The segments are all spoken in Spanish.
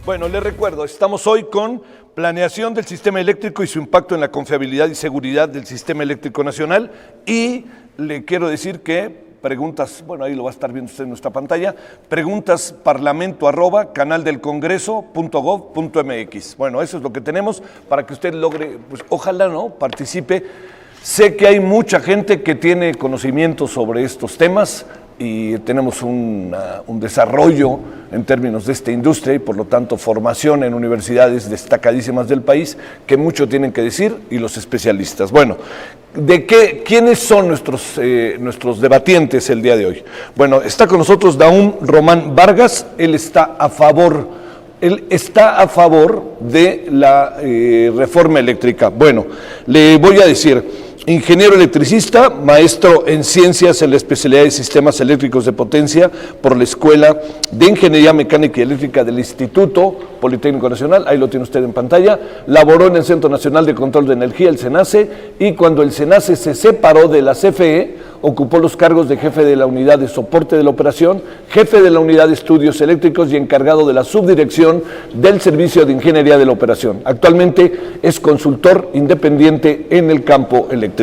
Bueno, les recuerdo, estamos hoy con planeación del sistema eléctrico y su impacto en la confiabilidad y seguridad del sistema eléctrico nacional, y le quiero decir que preguntas, bueno, ahí lo va a estar viendo usted en nuestra pantalla, preguntas parlamento@canaldelcongreso.gov.mx. Bueno, eso es lo que tenemos para que usted logre, pues ojalá, ¿no?, participe. Sé que hay mucha gente que tiene conocimiento sobre estos temas y tenemos un desarrollo en términos de esta industria y por lo tanto formación en universidades destacadísimas del país que mucho tienen que decir, y los especialistas. Bueno, ¿quiénes son nuestros debatientes el día de hoy? Bueno, está con nosotros Nahum Román Vargas. Él está a favor de la reforma eléctrica. Bueno, le voy a decir: ingeniero electricista, maestro en ciencias en la especialidad de sistemas eléctricos de potencia por la Escuela de Ingeniería Mecánica y Eléctrica del Instituto Politécnico Nacional, ahí lo tiene usted en pantalla. Laboró en el Centro Nacional de Control de Energía, el CENACE, y cuando el CENACE se separó de la CFE, ocupó los cargos de jefe de la unidad de soporte de la operación, jefe de la unidad de estudios eléctricos y encargado de la subdirección del servicio de ingeniería de la operación. Actualmente es consultor independiente en el campo eléctrico.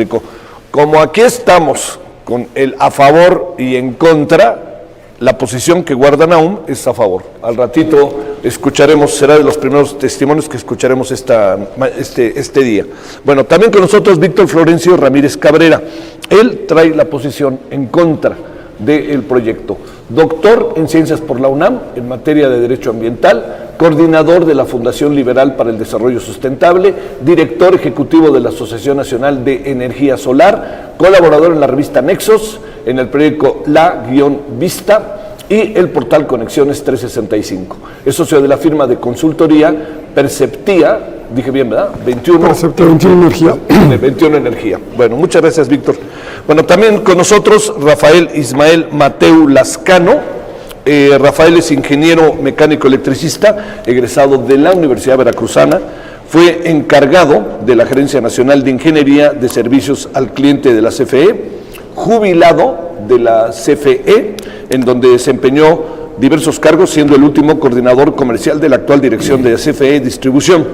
Como aquí estamos con el a favor y en contra, la posición que guarda Nahum es a favor. Al ratito escucharemos, será de los primeros testimonios que escucharemos este día. Bueno, también con nosotros Víctor Florencio Ramírez Cabrera. Él trae la posición en contra del proyecto. Doctor en Ciencias por la UNAM en materia de Derecho Ambiental, coordinador de la Fundación Liberal para el Desarrollo Sustentable, director ejecutivo de la Asociación Nacional de Energía Solar, colaborador en la revista Nexos, en el periódico La-Vista y el portal Conexiones 365. Es socio de la firma de consultoría Perceptía, dije bien, ¿verdad? 21 Energía. 21 Energía. Bueno, muchas gracias, Víctor. Bueno, también con nosotros Rafael Ismael Mateu Lascano. Rafael es ingeniero mecánico electricista, egresado de la Universidad Veracruzana. Fue encargado de la Gerencia Nacional de Ingeniería de Servicios al Cliente de la CFE, jubilado de la CFE, en donde desempeñó diversos cargos, siendo el último coordinador comercial de la actual dirección de la CFE Distribución,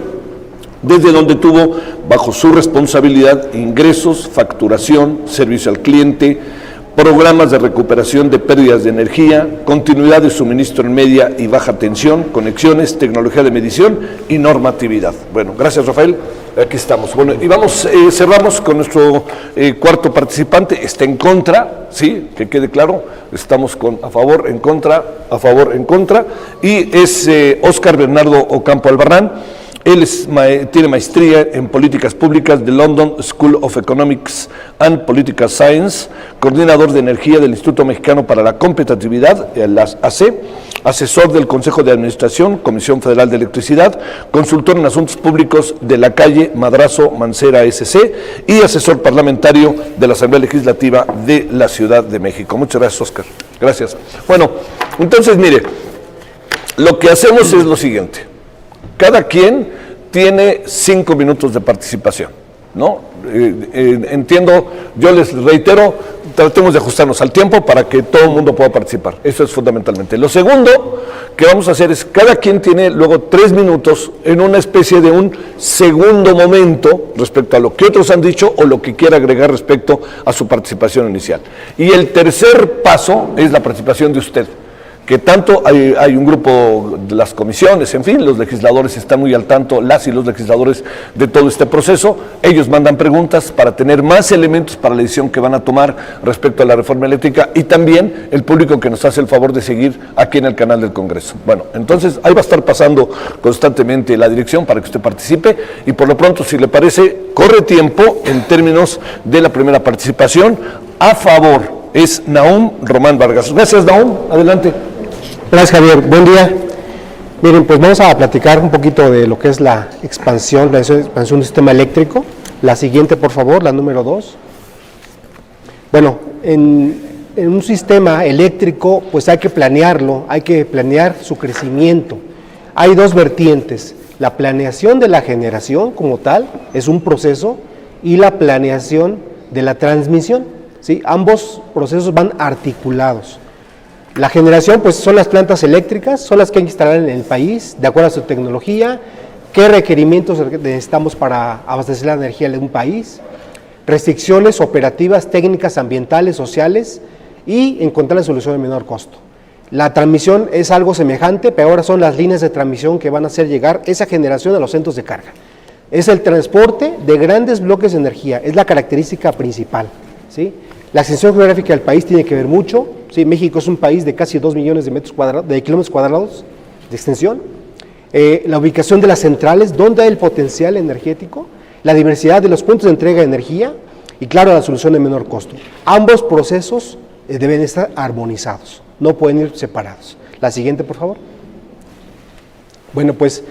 desde donde tuvo bajo su responsabilidad ingresos, facturación, servicio al cliente, programas de recuperación de pérdidas de energía, continuidad de suministro en media y baja tensión, conexiones, tecnología de medición y normatividad. Bueno, gracias, Rafael. Aquí estamos. Bueno, y cerramos con nuestro cuarto participante. Está en contra, sí, que quede claro. Estamos con a favor, en contra, y es Óscar Bernardo Ocampo Albarrán. Él tiene maestría en políticas públicas de London School of Economics and Political Science, coordinador de energía del Instituto Mexicano para la Competitividad, la AC, asesor del Consejo de Administración, Comisión Federal de Electricidad, consultor en asuntos públicos de la calle Madrazo Mancera SC y asesor parlamentario de la Asamblea Legislativa de la Ciudad de México. Muchas gracias, Óscar. Gracias. Bueno, entonces, mire, lo que hacemos es lo siguiente. Cada quien tiene 5 minutos de participación, ¿no? Entiendo, yo les reitero, tratemos de ajustarnos al tiempo para que todo el mundo pueda participar. Eso es fundamentalmente. Lo segundo que vamos a hacer es, cada quien tiene luego 3 minutos en una especie de un segundo momento respecto a lo que otros han dicho o lo que quiera agregar respecto a su participación inicial. Y el tercer paso es la participación de usted, que tanto hay un grupo de las comisiones, en fin, los legisladores están muy al tanto, las y los legisladores, de todo este proceso. Ellos mandan preguntas para tener más elementos para la decisión que van a tomar respecto a la reforma eléctrica, y también el público que nos hace el favor de seguir aquí en el canal del Congreso. Bueno, entonces ahí va a estar pasando constantemente la dirección para que usted participe, y por lo pronto, si le parece, corre tiempo en términos de la primera participación. A favor es Nahum Román Vargas. Gracias, Nahum. Adelante. Gracias, Javier. Buen día. Miren, pues vamos a platicar un poquito de lo que es la expansión del sistema eléctrico. La siguiente, por favor, la número 2. Bueno, en un sistema eléctrico, pues hay que planearlo, hay que planear su crecimiento. Hay dos vertientes: la planeación de la generación como tal, es un proceso, y la planeación de la transmisión, ¿sí? Ambos procesos van articulados. La generación, pues son las plantas eléctricas, son las que hay que instalar en el país, de acuerdo a su tecnología, qué requerimientos necesitamos para abastecer la energía de un país, restricciones operativas, técnicas, ambientales, sociales y encontrar la solución de menor costo. La transmisión es algo semejante, pero ahora son las líneas de transmisión que van a hacer llegar esa generación a los centros de carga. Es el transporte de grandes bloques de energía, es la característica principal, ¿sí? La extensión geográfica del país tiene que ver mucho, ¿sí? México es un país de casi 2 millones de kilómetros cuadrados de extensión. La ubicación de las centrales, dónde hay el potencial energético, la diversidad de los puntos de entrega de energía y, claro, la solución de menor costo. Ambos procesos deben estar armonizados, no pueden ir separados. La siguiente, por favor. Bueno, pues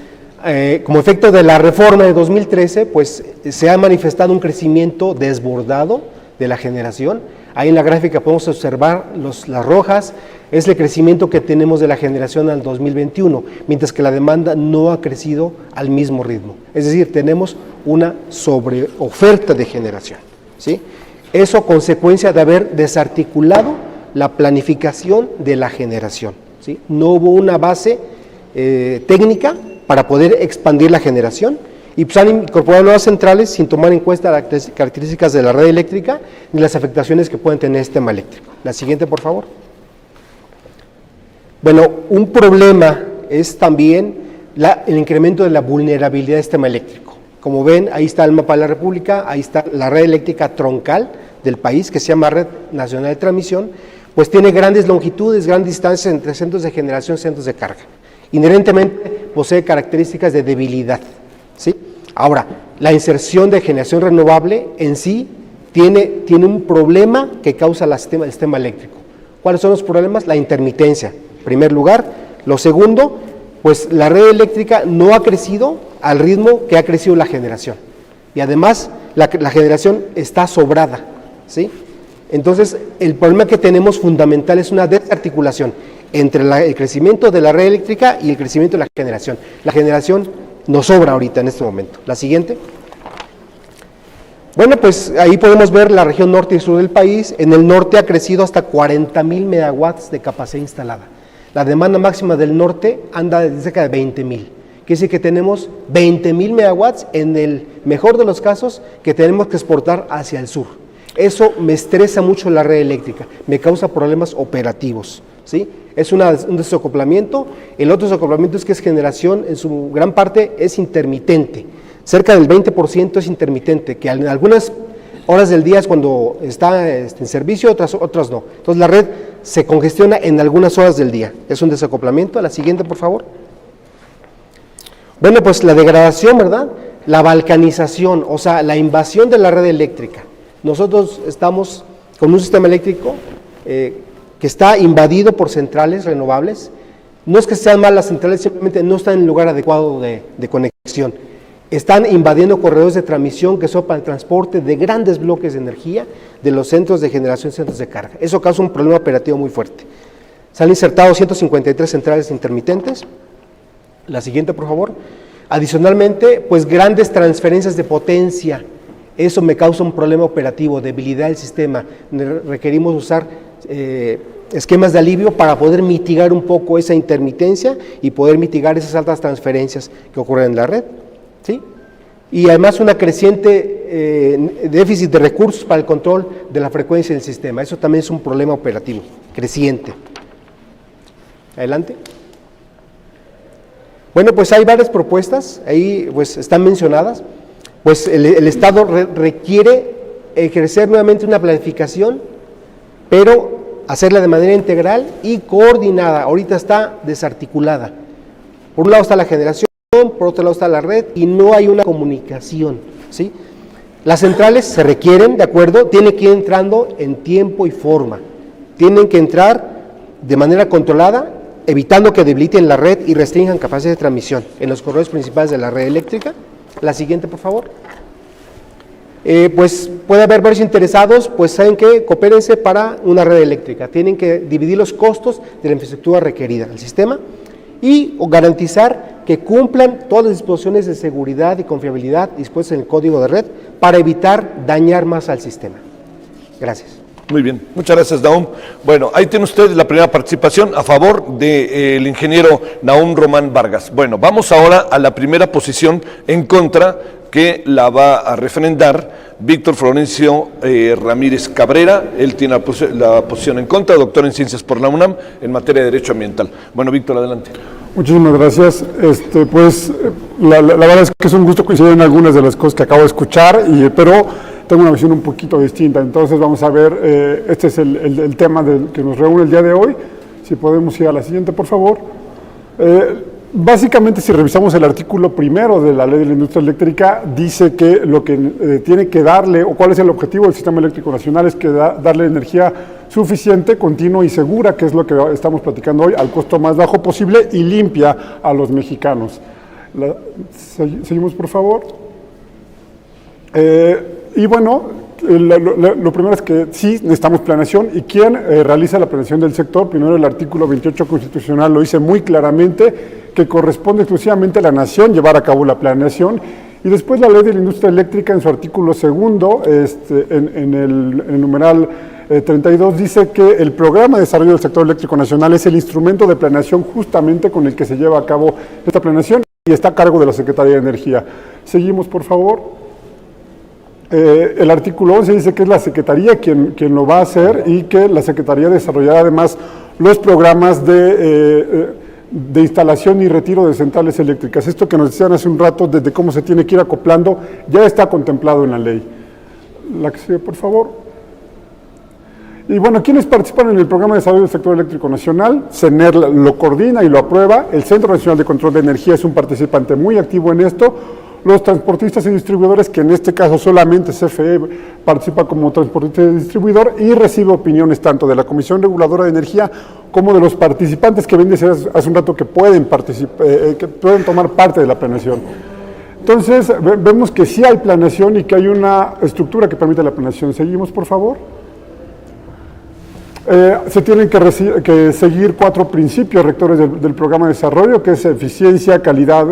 como efecto de la reforma de 2013, pues se ha manifestado un crecimiento desbordado de la generación. Ahí en la gráfica podemos observar las rojas, es el crecimiento que tenemos de la generación al 2021, mientras que la demanda no ha crecido al mismo ritmo. Es decir, tenemos una sobreoferta de generación, ¿sí? Eso consecuencia de haber desarticulado la planificación de la generación, ¿sí? No hubo una base técnica para poder expandir la generación y pues han incorporado nuevas centrales sin tomar en cuenta las características de la red eléctrica ni las afectaciones que pueden tener este sistema eléctrico. La siguiente, por favor. Bueno, un problema es también el incremento de la vulnerabilidad del sistema eléctrico. Como ven, ahí está el mapa de la República, ahí está la red eléctrica troncal del país, que se llama Red Nacional de Transmisión, pues tiene grandes longitudes, grandes distancias entre centros de generación y centros de carga. Inherentemente posee características de debilidad, ¿sí? Ahora, la inserción de generación renovable en sí tiene un problema que causa el sistema eléctrico. ¿Cuáles son los problemas? La intermitencia, en primer lugar. Lo segundo, pues la red eléctrica no ha crecido al ritmo que ha crecido la generación. Y además, la generación está sobrada, ¿sí? Entonces, el problema que tenemos fundamental es una desarticulación entre el crecimiento de la red eléctrica y el crecimiento de la generación. La generación nos sobra ahorita en este momento. La siguiente. Bueno, pues ahí podemos ver la región norte y sur del país. En el norte ha crecido hasta 40,000 megawatts de capacidad instalada. La demanda máxima del norte anda de cerca de 20,000. Quiere decir que tenemos 20,000 megawatts en el mejor de los casos que tenemos que exportar hacia el sur. Eso me estresa mucho la red eléctrica, me causa problemas operativos, ¿sí? Es un desacoplamiento. El otro desacoplamiento es que es generación, en su gran parte es intermitente. Cerca del 20% es intermitente, que en algunas horas del día es cuando está en servicio, otras no. Entonces la red se congestiona en algunas horas del día. Es un desacoplamiento. La siguiente, por favor. Bueno, pues la degradación, ¿verdad? La balcanización, o sea, la invasión de la red eléctrica. Nosotros estamos con un sistema eléctrico que está invadido por centrales renovables. No es que sean malas centrales, simplemente no están en el lugar adecuado de conexión. Están invadiendo corredores de transmisión que son para el transporte de grandes bloques de energía de los centros de generación y centros de carga. Eso causa un problema operativo muy fuerte. Se han insertado 153 centrales intermitentes. La siguiente, por favor. Adicionalmente, pues grandes transferencias de potencia. Eso me causa un problema operativo, debilidad del sistema. Requerimos usar esquemas de alivio para poder mitigar un poco esa intermitencia y poder mitigar esas altas transferencias que ocurren en la red, ¿sí? Y además una creciente déficit de recursos para el control de la frecuencia del sistema. Eso también es un problema operativo, creciente. Adelante. Bueno, pues hay varias propuestas, ahí pues están mencionadas. Pues el Estado requiere ejercer nuevamente una planificación, pero hacerla de manera integral y coordinada. Ahorita está desarticulada. Por un lado está la generación, por otro lado está la red y no hay una comunicación, ¿sí? Las centrales se requieren, de acuerdo, tienen que ir entrando en tiempo y forma. Tienen que entrar de manera controlada, evitando que debiliten la red y restrinjan capacidad de transmisión en los corredores principales de la red eléctrica. La siguiente, por favor. Pues puede haber varios interesados, pues saben que coopérense para una red eléctrica. Tienen que dividir los costos de la infraestructura requerida al sistema y garantizar que cumplan todas las disposiciones de seguridad y confiabilidad dispuestas en el código de red para evitar dañar más al sistema. Gracias. Muy bien, muchas gracias, Nahum. Bueno, ahí tiene usted la primera participación a favor del ingeniero Nahum Román Vargas. Bueno, vamos ahora a la primera posición en contra, que la va a refrendar Víctor Florencio Ramírez Cabrera. Él tiene la posición en contra, doctor en Ciencias por la UNAM en materia de Derecho Ambiental. Bueno, Víctor, adelante. Muchísimas gracias. La verdad es que es un gusto coincidir en algunas de las cosas que acabo de escuchar, pero tengo una visión un poquito distinta. Entonces vamos a ver, este es el tema que nos reúne el día de hoy. Si podemos ir a la siguiente, por favor. Básicamente, si revisamos el artículo primero de la Ley de la Industria Eléctrica, dice que lo que tiene que darle, o cuál es el objetivo del Sistema Eléctrico Nacional, es que darle energía suficiente, continua y segura, que es lo que estamos platicando hoy, al costo más bajo posible y limpia a los mexicanos. Seguimos, por favor. Y bueno, lo primero es que sí necesitamos planeación, y ¿quién realiza la planeación del sector? Primero, el artículo 28 constitucional lo dice muy claramente, que corresponde exclusivamente a la nación llevar a cabo la planeación, y después la Ley de la Industria Eléctrica en su artículo segundo, en el numeral 32, dice que el Programa de Desarrollo del Sector Eléctrico Nacional es el instrumento de planeación justamente con el que se lleva a cabo esta planeación, y está a cargo de la Secretaría de Energía. Seguimos, por favor. El artículo 11 dice que es la Secretaría quien lo va a hacer, y que la Secretaría desarrollará además los programas de instalación y retiro de centrales eléctricas. Esto que nos decían hace un rato, desde cómo se tiene que ir acoplando, ya está contemplado en la ley. La que sigue, por favor. Y bueno, ¿quiénes participan en el Programa de Desarrollo del Sector Eléctrico Nacional? CENER lo coordina y lo aprueba. El Centro Nacional de Control de Energía es un participante muy activo en esto. Los transportistas y distribuidores, que en este caso solamente CFE participa como transportista y distribuidor, y recibe opiniones tanto de la Comisión Reguladora de Energía como de los participantes que ven decir hace un rato que pueden tomar parte de la planeación. Entonces, vemos que sí hay planeación y que hay una estructura que permite la planeación. Seguimos, por favor. Se tienen que seguir 4 principios rectores del programa de desarrollo, que es eficiencia, calidad,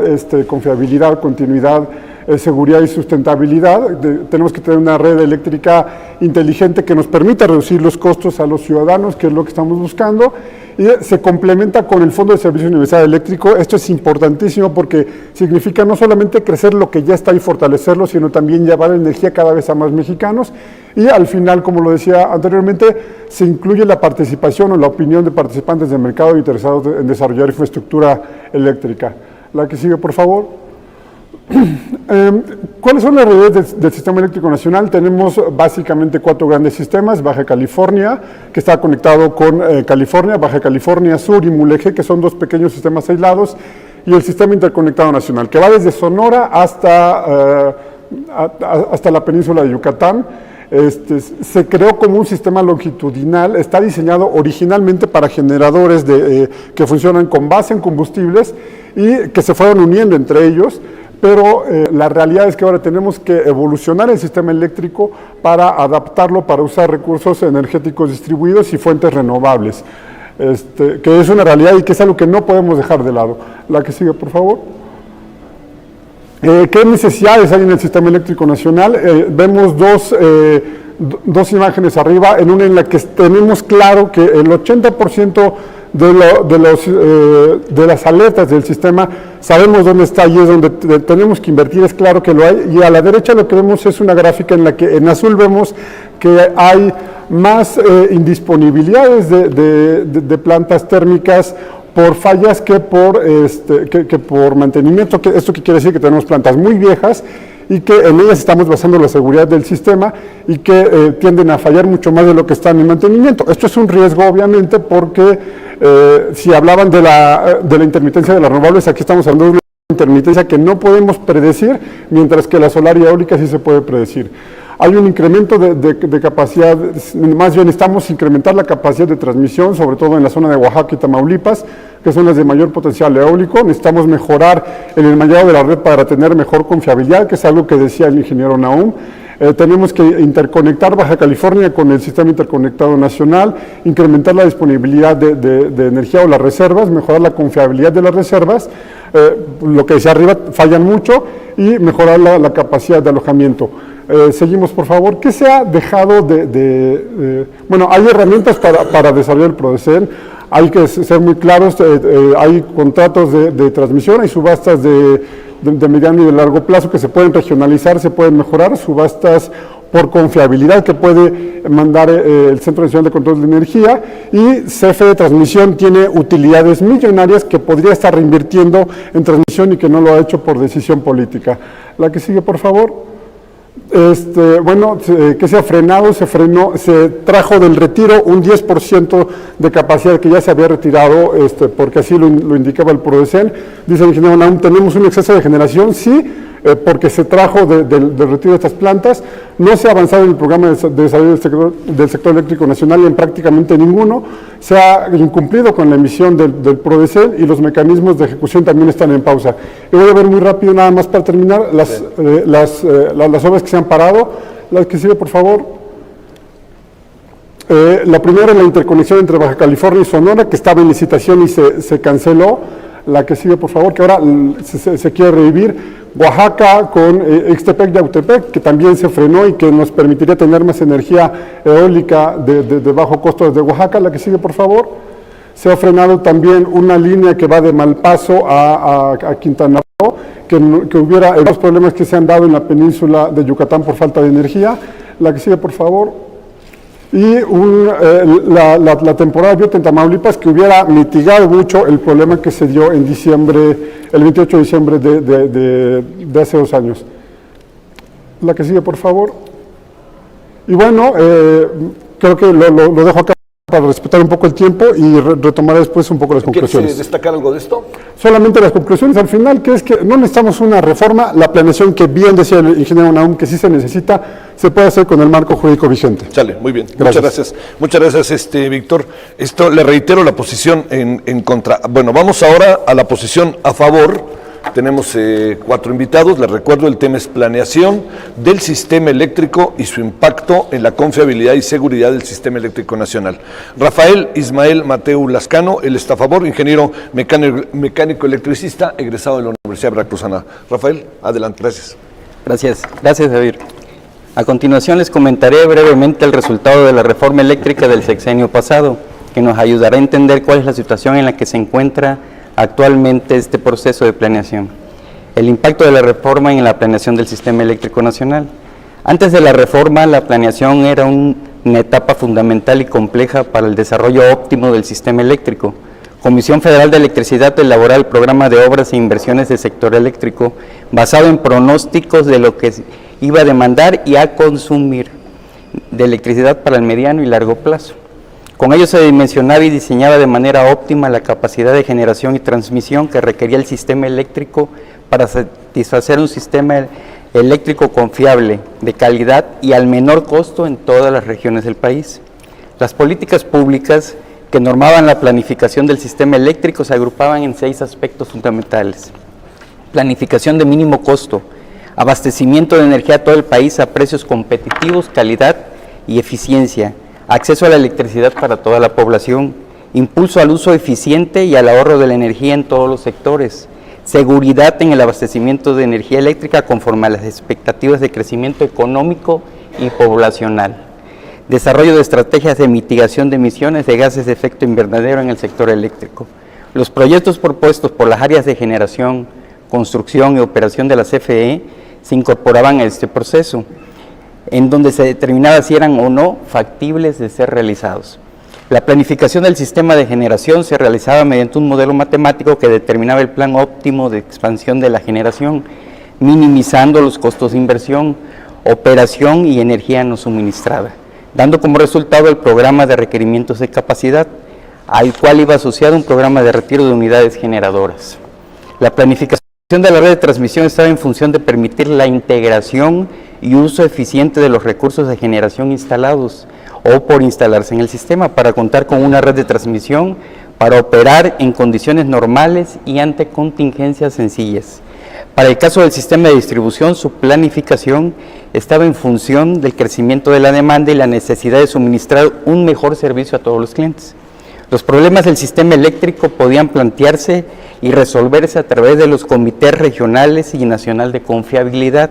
confiabilidad, continuidad, seguridad y sustentabilidad. Tenemos que tener una red eléctrica inteligente que nos permita reducir los costos a los ciudadanos, que es lo que estamos buscando, y se complementa con el Fondo de Servicio Universal Eléctrico. Esto es importantísimo porque significa no solamente crecer lo que ya está y fortalecerlo, sino también llevar energía cada vez a más mexicanos. Y al final, como lo decía anteriormente, se incluye la participación o la opinión de participantes del mercado interesados en desarrollar infraestructura eléctrica. La que sigue, por favor. ¿Cuáles son las realidades del Sistema Eléctrico Nacional? Tenemos básicamente 4 grandes sistemas: Baja California, que está conectado con California, Baja California Sur y Mulegé, que son 2 pequeños sistemas aislados, y el Sistema Interconectado Nacional, que va desde Sonora hasta la península de Yucatán. Se creó como un sistema longitudinal, está diseñado originalmente para generadores que funcionan con base en combustibles y que se fueron uniendo entre ellos, pero la realidad es que ahora tenemos que evolucionar el sistema eléctrico para adaptarlo, para usar recursos energéticos distribuidos y fuentes renovables, que es una realidad y que es algo que no podemos dejar de lado. La que sigue, por favor. ¿Qué necesidades hay en el Sistema Eléctrico Nacional? Vemos dos imágenes arriba, en una en la que tenemos claro que el 80% de las alertas del sistema sabemos dónde está y es donde tenemos que invertir, es claro que lo hay. Y a la derecha lo que vemos es una gráfica en la que en azul vemos que hay más indisponibilidades de plantas térmicas por fallas que por mantenimiento. ¿Esto qué quiere decir? Que tenemos plantas muy viejas y que en ellas estamos basando la seguridad del sistema y que tienden a fallar mucho más de lo que están en mantenimiento. Esto es un riesgo, obviamente, porque si hablaban de la intermitencia de las renovables, aquí estamos hablando de una intermitencia que no podemos predecir, mientras que la solar y eólica sí se puede predecir. Hay un incremento de capacidad, más bien necesitamos incrementar la capacidad de transmisión, sobre todo en la zona de Oaxaca y Tamaulipas, que son las de mayor potencial eólico. Necesitamos mejorar en el mallado de la red para tener mejor confiabilidad, que es algo que decía el ingeniero Nahum. Tenemos que interconectar Baja California con el Sistema Interconectado Nacional, incrementar la disponibilidad de energía o las reservas, mejorar la confiabilidad de las reservas, lo que decía arriba, fallan mucho, y mejorar la capacidad de alojamiento. Seguimos, por favor. ¿Qué se ha dejado bueno, hay herramientas para desarrollar el PRODECEN, hay que ser muy claros, hay contratos de transmisión, hay subastas de mediano y de largo plazo que se pueden regionalizar, se pueden mejorar, subastas por confiabilidad que puede mandar el Centro Nacional de Control de Energía, y CFE de Transmisión tiene utilidades millonarias que podría estar reinvirtiendo en transmisión y que no lo ha hecho por decisión política. La que sigue, por favor. Bueno, que se ha frenado, se trajo del retiro un 10% de capacidad que ya se había retirado, porque así lo indicaba el PRODECEN. Dice el ingeniero Naum, tenemos un exceso de generación, sí, porque se trajo del retiro de estas plantas. No se ha avanzado en el programa de desarrollo del sector eléctrico nacional en prácticamente ninguno. Se ha incumplido con la emisión del PRODECEN y los mecanismos de ejecución también están en pausa. Y voy a ver muy rápido, nada más para terminar, las obras que se han parado. La que sigue, por favor. La primera es la interconexión entre Baja California y Sonora, que estaba en licitación y se canceló. La que sigue, por favor, que ahora se quiere revivir. Oaxaca con Ixtepec y Autepec, que también se frenó y que nos permitiría tener más energía eólica de bajo costo desde Oaxaca. La que sigue, por favor. Se ha frenado también una línea que va de Malpaso a Quintana Roo, que hubiera los problemas que se han dado en la península de Yucatán por falta de energía. La que sigue, por favor. Y la temporada de Biota en Tamaulipas, que hubiera mitigado mucho el problema que se dio en diciembre, el 28 de diciembre de hace 2 años. La que sigue, por favor. Y bueno, creo que lo dejo acá para respetar un poco el tiempo y retomar después un poco las conclusiones. ¿Quieres destacar algo de esto? Solamente las conclusiones al final, que es que no necesitamos una reforma. La planeación, que bien decía el ingeniero Naum, que sí se necesita, se puede hacer con el marco jurídico vigente. Sale, muy bien. Gracias. Muchas gracias. Muchas gracias, Víctor. Esto le reitero la posición en contra. Bueno, vamos ahora a la posición a favor. Tenemos 4 invitados. Les recuerdo, el tema es planeación del sistema eléctrico y su impacto en la confiabilidad y seguridad del sistema eléctrico nacional. Rafael Ismael Mateu Lascano, él está a favor, ingeniero mecánico electricista, egresado de la Universidad Veracruzana. Rafael, adelante, gracias. Gracias, Javier. A continuación les comentaré brevemente el resultado de la reforma eléctrica del sexenio pasado, que nos ayudará a entender cuál es la situación en la que se encuentra actualmente este proceso de planeación. El impacto de la reforma en la planeación del sistema eléctrico nacional. Antes de la reforma, la planeación era una etapa fundamental y compleja para el desarrollo óptimo del sistema eléctrico. Comisión Federal de Electricidad elaboró el programa de obras e inversiones del sector eléctrico, basado en pronósticos de lo que iba a demandar y a consumir de electricidad para el mediano y largo plazo. Con ello se dimensionaba y diseñaba de manera óptima la capacidad de generación y transmisión que requería el sistema eléctrico para satisfacer un sistema eléctrico confiable, de calidad y al menor costo en todas las regiones del país. Las políticas públicas que normaban la planificación del sistema eléctrico se agrupaban en 6 aspectos fundamentales. Planificación de mínimo costo, abastecimiento de energía a todo el país a precios competitivos, calidad y eficiencia, acceso a la electricidad para toda la población, impulso al uso eficiente y al ahorro de la energía en todos los sectores, seguridad en el abastecimiento de energía eléctrica conforme a las expectativas de crecimiento económico y poblacional, desarrollo de estrategias de mitigación de emisiones de gases de efecto invernadero en el sector eléctrico. Los proyectos propuestos por las áreas de generación, construcción y operación de la CFE se incorporaban a este proceso, en donde se determinaba si eran o no factibles de ser realizados. La planificación del sistema de generación se realizaba mediante un modelo matemático que determinaba el plan óptimo de expansión de la generación, minimizando los costos de inversión, operación y energía no suministrada, dando como resultado el programa de requerimientos de capacidad, al cual iba asociado un programa de retiro de unidades generadoras. La planificación de la red de transmisión estaba en función de permitir la integración y uso eficiente de los recursos de generación instalados o por instalarse en el sistema para contar con una red de transmisión para operar en condiciones normales y ante contingencias sencillas. Para el caso del sistema de distribución, su planificación estaba en función del crecimiento de la demanda y la necesidad de suministrar un mejor servicio a todos los clientes. Los problemas del sistema eléctrico podían plantearse y resolverse a través de los comités regionales y nacional de confiabilidad,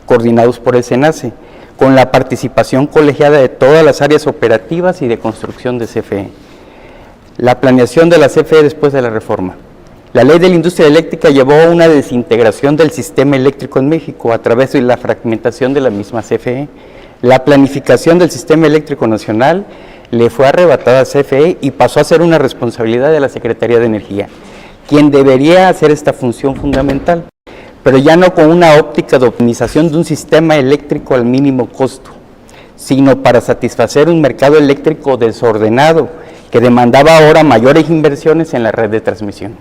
coordinados por el SENACE, con la participación colegiada de todas las áreas operativas y de construcción de CFE. La planeación de la CFE después de la reforma. La ley de la industria eléctrica llevó a una desintegración del sistema eléctrico en México a través de la fragmentación de la misma CFE. La planificación del sistema eléctrico nacional le fue arrebatada a CFE y pasó a ser una responsabilidad de la Secretaría de Energía, quien debería hacer esta función fundamental, pero ya no con una óptica de optimización de un sistema eléctrico al mínimo costo, sino para satisfacer un mercado eléctrico desordenado que demandaba ahora mayores inversiones en la red de transmisión.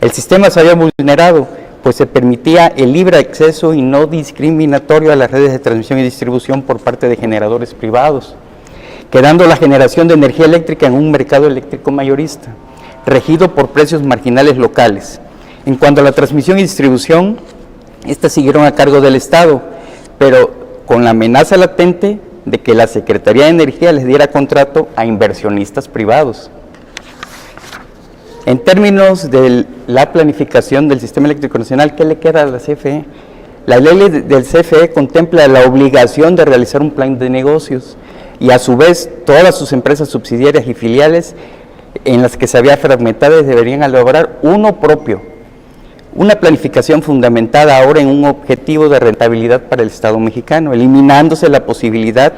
El sistema se había vulnerado, pues se permitía el libre acceso y no discriminatorio a las redes de transmisión y distribución por parte de generadores privados, quedando la generación de energía eléctrica en un mercado eléctrico mayorista, regido por precios marginales locales. En cuanto a la transmisión y distribución, estas siguieron a cargo del Estado, pero con la amenaza latente de que la Secretaría de Energía les diera contrato a inversionistas privados. En términos de la planificación del Sistema Eléctrico Nacional, ¿qué le queda a la CFE? La ley del CFE contempla la obligación de realizar un plan de negocios y a su vez todas sus empresas subsidiarias y filiales en las que se había fragmentado deberían elaborar uno propio. Una planificación fundamentada ahora en un objetivo de rentabilidad para el Estado mexicano, eliminándose la posibilidad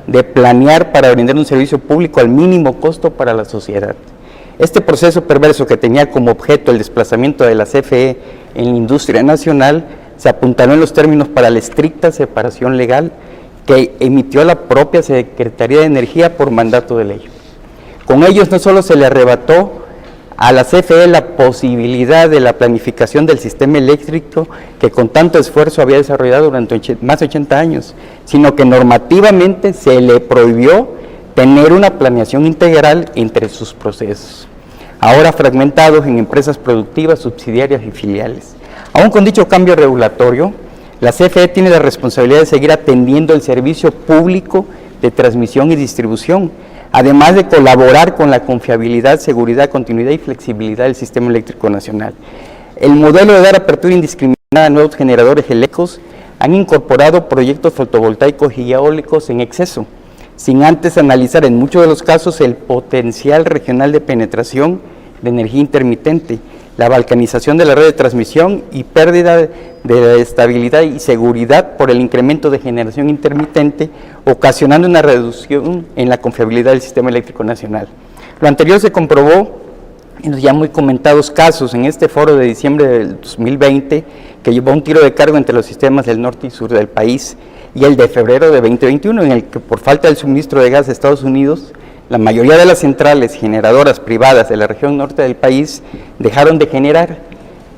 de planear para brindar un servicio público al mínimo costo para la sociedad. Este proceso perverso que tenía como objeto el desplazamiento de la CFE en la industria nacional se apuntaló en los términos para la estricta separación legal que emitió la propia Secretaría de Energía por mandato de ley. Con ellos no solo se le arrebató a la CFE la posibilidad de la planificación del sistema eléctrico que con tanto esfuerzo había desarrollado durante más de 80 años, sino que normativamente se le prohibió tener una planeación integral entre sus procesos, ahora fragmentados en empresas productivas, subsidiarias y filiales. Aún con dicho cambio regulatorio, la CFE tiene la responsabilidad de seguir atendiendo el servicio público de transmisión y distribución, además de colaborar con la confiabilidad, seguridad, continuidad y flexibilidad del sistema eléctrico nacional. El modelo de dar apertura indiscriminada a nuevos generadores eléctricos han incorporado proyectos fotovoltaicos y eólicos en exceso, sin antes analizar en muchos de los casos el potencial regional de penetración de energía intermitente, la balcanización de la red de transmisión y pérdida de estabilidad y seguridad por el incremento de generación intermitente, ocasionando una reducción en la confiabilidad del sistema eléctrico nacional. Lo anterior se comprobó en los ya muy comentados casos en este foro de diciembre del 2020, que llevó un tiro de cargo entre los sistemas del norte y sur del país, y el de febrero de 2021, en el que por falta del suministro de gas de Estados Unidos, la mayoría de las centrales generadoras privadas de la región norte del país dejaron de generar,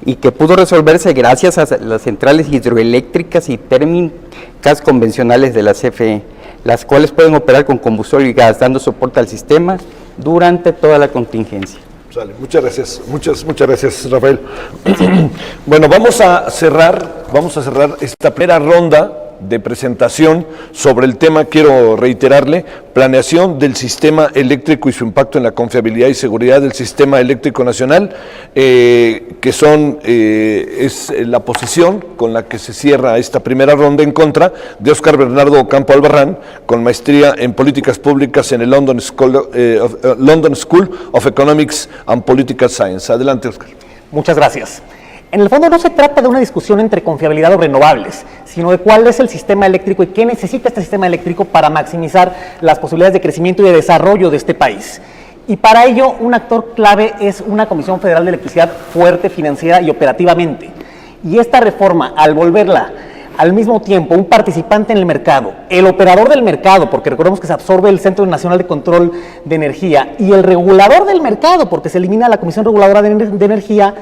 y que pudo resolverse gracias a las centrales hidroeléctricas y térmicas convencionales de la CFE, las cuales pueden operar con combustible y gas, dando soporte al sistema durante toda la contingencia. Sale, muchas gracias, muchas gracias, Rafael. Bueno, vamos a cerrar esta primera ronda de presentación sobre el tema. Quiero reiterarle: planeación del sistema eléctrico y su impacto en la confiabilidad y seguridad del sistema eléctrico nacional, que es la posición con la que se cierra esta primera ronda en contra de Óscar Bernardo Campo Albarrán, con maestría en políticas públicas en el London School of Economics and Political Science. Adelante, Óscar. Muchas gracias. En el fondo no se trata de una discusión entre confiabilidad o renovables, sino de cuál es el sistema eléctrico y qué necesita este sistema eléctrico para maximizar las posibilidades de crecimiento y de desarrollo de este país. Y para ello, un actor clave es una Comisión Federal de Electricidad fuerte financiera y operativamente. Y esta reforma, al volverla al mismo tiempo un participante en el mercado, el operador del mercado, porque recordemos que se absorbe el Centro Nacional de Control de Energía, y el regulador del mercado, porque se elimina la Comisión Reguladora de Energía,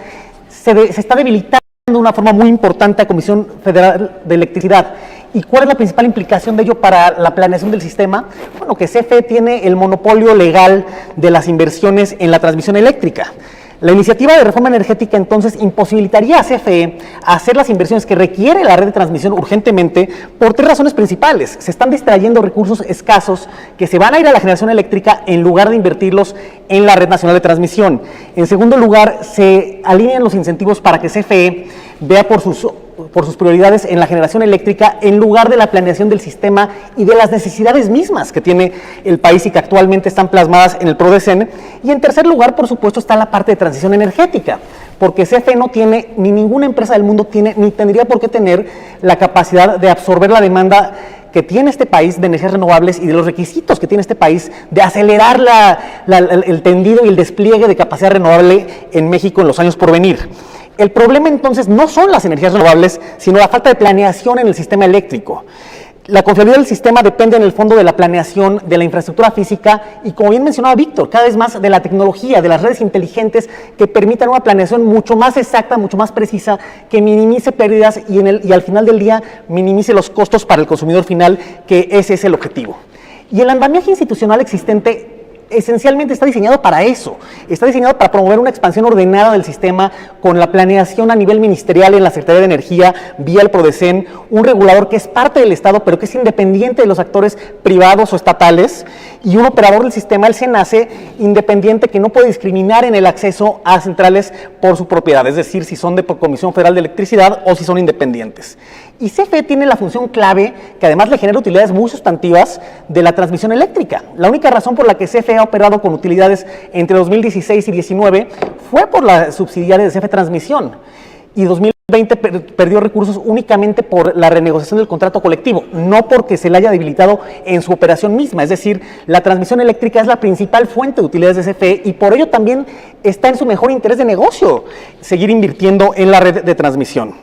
se está debilitando de una forma muy importante a Comisión Federal de Electricidad. ¿Y cuál es la principal implicación de ello para la planeación del sistema? Bueno, que CFE tiene el monopolio legal de las inversiones en la transmisión eléctrica. La iniciativa de reforma energética entonces imposibilitaría a CFE hacer las inversiones que requiere la red de transmisión urgentemente por tres razones principales. Se están distrayendo recursos escasos que se van a ir a la generación eléctrica en lugar de invertirlos en la red nacional de transmisión. En segundo lugar, se alinean los incentivos para que CFE vea por sus por sus prioridades en la generación eléctrica en lugar de la planeación del sistema y de las necesidades mismas que tiene el país y que actualmente están plasmadas en el PRODECEN. Y en tercer lugar, por supuesto, está la parte de transición energética, porque CFE no tiene, ni ninguna empresa del mundo tiene, ni tendría por qué tener la capacidad de absorber la demanda que tiene este país de energías renovables y de los requisitos que tiene este país de acelerar el tendido y el despliegue de capacidad renovable en México en los años por venir. El problema entonces no son las energías renovables, sino la falta de planeación en el sistema eléctrico. La confiabilidad del sistema depende en el fondo de la planeación, de la infraestructura física y, como bien mencionaba Víctor, cada vez más de la tecnología, de las redes inteligentes que permitan una planeación mucho más exacta, mucho más precisa, que minimice pérdidas y al final del día minimice los costos para el consumidor final, que ese es el objetivo. Y el andamiaje institucional existente esencialmente está diseñado para eso, está diseñado para promover una expansión ordenada del sistema con la planeación a nivel ministerial en la Secretaría de Energía, vía el PRODECEN, un regulador que es parte del Estado pero que es independiente de los actores privados o estatales, y un operador del sistema, el SENACE, independiente que no puede discriminar en el acceso a centrales por su propiedad, es decir, si son de Comisión Federal de Electricidad o si son independientes. Y CFE tiene la función clave, que además le genera utilidades muy sustantivas, de la transmisión eléctrica. La única razón por la que CFE ha operado con utilidades entre 2016 y 2019 fue por la subsidiaria de CFE Transmisión, y 2020 perdió recursos únicamente por la renegociación del contrato colectivo, no porque se le haya debilitado en su operación misma. Es decir, la transmisión eléctrica es la principal fuente de utilidades de CFE y por ello también está en su mejor interés de negocio seguir invirtiendo en la red de transmisión.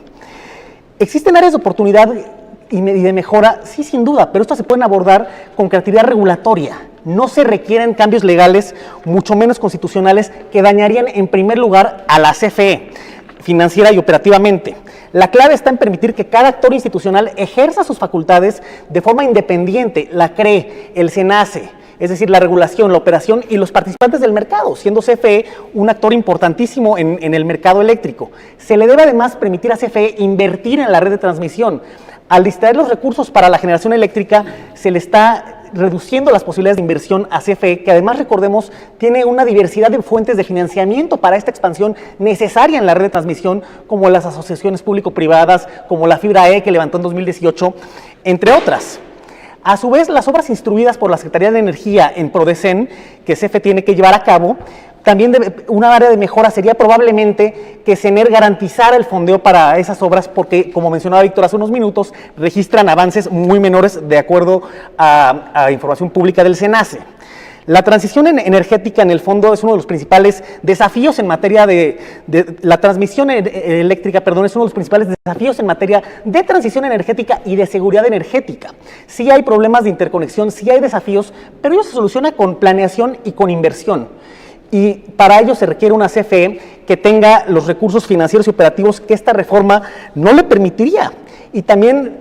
¿Existen áreas de oportunidad y de mejora? Sí, sin duda, pero estas se pueden abordar con creatividad regulatoria. No se requieren cambios legales, mucho menos constitucionales, que dañarían en primer lugar a la CFE, financiera y operativamente. La clave está en permitir que cada actor institucional ejerza sus facultades de forma independiente, la CRE, el SENACE, es decir, la regulación, la operación y los participantes del mercado, siendo CFE un actor importantísimo en el mercado eléctrico. Se le debe además permitir a CFE invertir en la red de transmisión. Al distraer los recursos para la generación eléctrica, se le está reduciendo las posibilidades de inversión a CFE, que además, recordemos, tiene una diversidad de fuentes de financiamiento para esta expansión necesaria en la red de transmisión, como las asociaciones público-privadas, como la Fibra E que levantó en 2018, entre otras. A su vez, las obras instruidas por la Secretaría de Energía en PRODECEN, que CFE tiene que llevar a cabo, también una área de mejora sería probablemente que CENER garantizara el fondeo para esas obras porque, como mencionaba Víctor hace unos minutos, registran avances muy menores de acuerdo a información pública del SENACE. La transición energética, en el fondo, es uno de los principales desafíos en materia la transmisión eléctrica, perdón, es uno de los principales desafíos en materia de transición energética y de seguridad energética. Sí hay problemas de interconexión, sí hay desafíos, pero ello se soluciona con planeación y con inversión. Y para ello se requiere una CFE que tenga los recursos financieros y operativos que esta reforma no le permitiría. Y también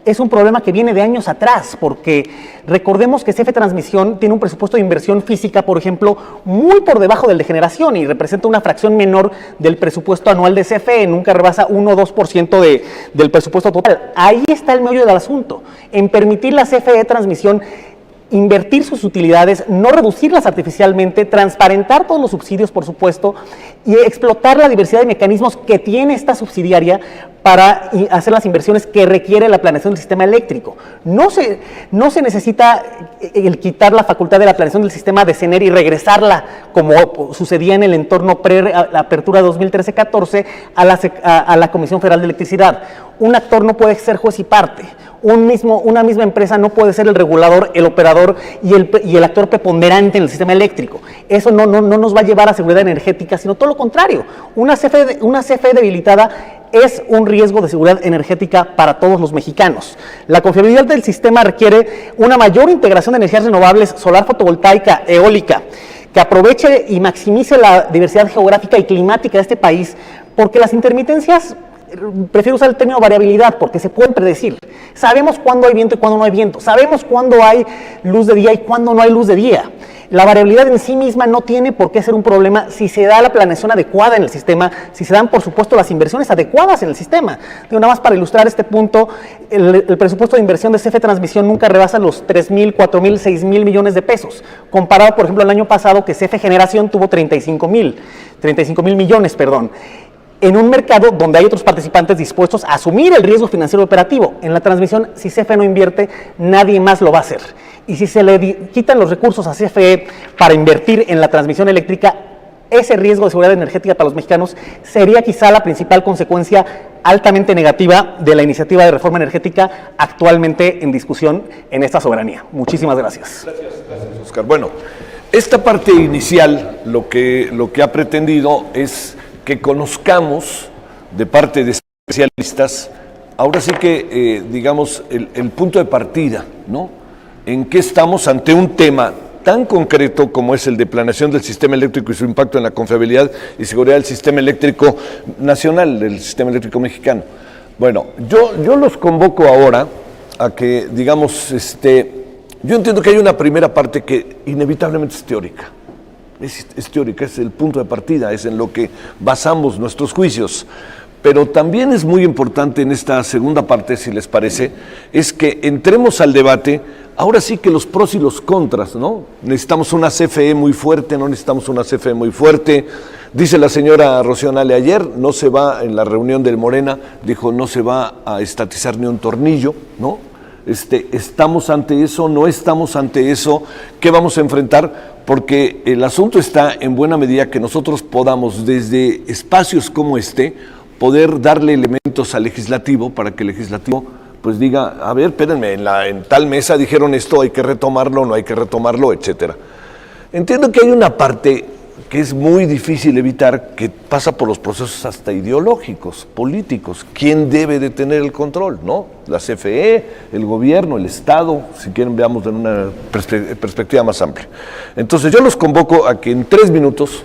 es un problema que viene de años atrás, porque recordemos que CFE Transmisión tiene un presupuesto de inversión física, por ejemplo, muy por debajo del de generación y representa una fracción menor del presupuesto anual de CFE, nunca rebasa 1 o 2% del presupuesto total. Ahí está el meollo del asunto, en permitir la CFE Transmisión invertir sus utilidades, no reducirlas artificialmente, transparentar todos los subsidios, por supuesto, y explotar la diversidad de mecanismos que tiene esta subsidiaria para hacer las inversiones que requiere la planeación del sistema eléctrico. No se necesita el quitar la facultad de la planeación del sistema de CENER y regresarla, como sucedía en el entorno pre-apertura 2013-14, a la Comisión Federal de Electricidad. Un actor no puede ser juez y parte. Una misma empresa no puede ser el regulador, el operador y el actor preponderante en el sistema eléctrico. Eso no nos va a llevar a seguridad energética, sino todo lo contrario. Una CFE debilitada es un riesgo de seguridad energética para todos los mexicanos. La confiabilidad del sistema requiere una mayor integración de energías renovables, solar, fotovoltaica, eólica, que aproveche y maximice la diversidad geográfica y climática de este país, porque las intermitencias, prefiero usar el término variabilidad porque se pueden predecir. Sabemos cuándo hay viento y cuándo no hay viento. Sabemos cuándo hay luz de día y cuándo no hay luz de día. La variabilidad en sí misma no tiene por qué ser un problema si se da la planeación adecuada en el sistema, si se dan, por supuesto, las inversiones adecuadas en el sistema. Nada más para ilustrar este punto, el presupuesto de inversión de CFE Transmisión nunca rebasa los 3,000, 4,000, 6,000 millones de pesos, comparado, por ejemplo, el año pasado que CFE Generación tuvo 35,000 millones, perdón. en un mercado donde hay otros participantes dispuestos a asumir el riesgo financiero operativo. En la transmisión, si CFE no invierte, nadie más lo va a hacer. Y si se le quitan los recursos a CFE para invertir en la transmisión eléctrica, ese riesgo de seguridad energética para los mexicanos sería quizá la principal consecuencia altamente negativa de la iniciativa de reforma energética actualmente en discusión en esta soberanía. Muchísimas gracias. Gracias, Oscar. Bueno, esta parte inicial lo que ha pretendido es que conozcamos de parte de especialistas, ahora sí que, digamos, el punto de partida, ¿no? En qué estamos ante un tema tan concreto como es el de planeación del sistema eléctrico y su impacto en la confiabilidad y seguridad del sistema eléctrico nacional, del sistema eléctrico mexicano. Bueno, yo los convoco ahora a que, digamos, yo entiendo que hay una primera parte que inevitablemente es teórica. Es teórica, es el punto de partida, es en lo que basamos nuestros juicios. Pero también es muy importante en esta segunda parte, si les parece, es que entremos al debate, ahora sí que los pros y los contras, ¿no? Necesitamos una CFE muy fuerte, no necesitamos una CFE muy fuerte. Dice la señora Rocío Nale ayer, no se va, en la reunión del Morena, dijo, no se va a estatizar ni un tornillo, ¿no? ¿Estamos ante eso? ¿No estamos ante eso? ¿Qué vamos a enfrentar? Porque el asunto está en buena medida que nosotros podamos, desde espacios como poder darle elementos al legislativo para que el legislativo pues diga, a ver, espérenme, en tal mesa dijeron esto, hay que retomarlo, no hay que retomarlo, etcétera. Entiendo que hay una parte que es muy difícil evitar, que pasa por los procesos hasta ideológicos, políticos. ¿Quién debe de tener el control? ¿No? La CFE, el gobierno, el Estado, si quieren veamos en una perspectiva más amplia. Entonces yo los convoco a que en 3 minutos,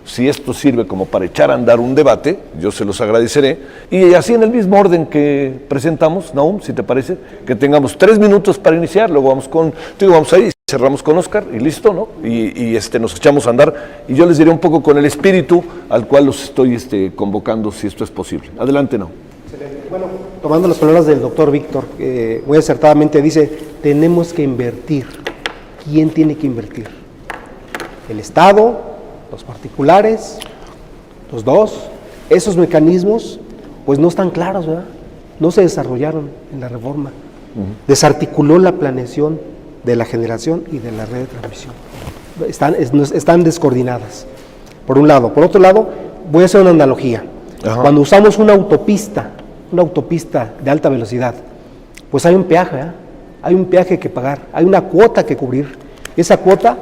si esto sirve como para echar a andar un debate, yo se los agradeceré, y así en el mismo orden que presentamos, Nahum, si te parece, que tengamos 3 minutos para iniciar, luego vamos ahí, cerramos con Oscar y listo, ¿no? Y nos echamos a andar, y yo les diré un poco con el espíritu al cual los estoy convocando, si esto es posible. Adelante, Nahum. Bueno, tomando las palabras del doctor Víctor, muy acertadamente dice, tenemos que invertir. ¿Quién tiene que invertir? El Estado, los particulares, los dos. Esos mecanismos pues no están claros, ¿verdad? No se desarrollaron en la reforma. Desarticuló la planeación de la generación y de la red de transmisión. Están descoordinadas, por un lado. Por otro lado, voy a hacer una analogía. Ajá. Cuando usamos una autopista de alta velocidad, pues hay un peaje, ¿eh? Hay un peaje que pagar, hay una cuota que cubrir. Esa cuota,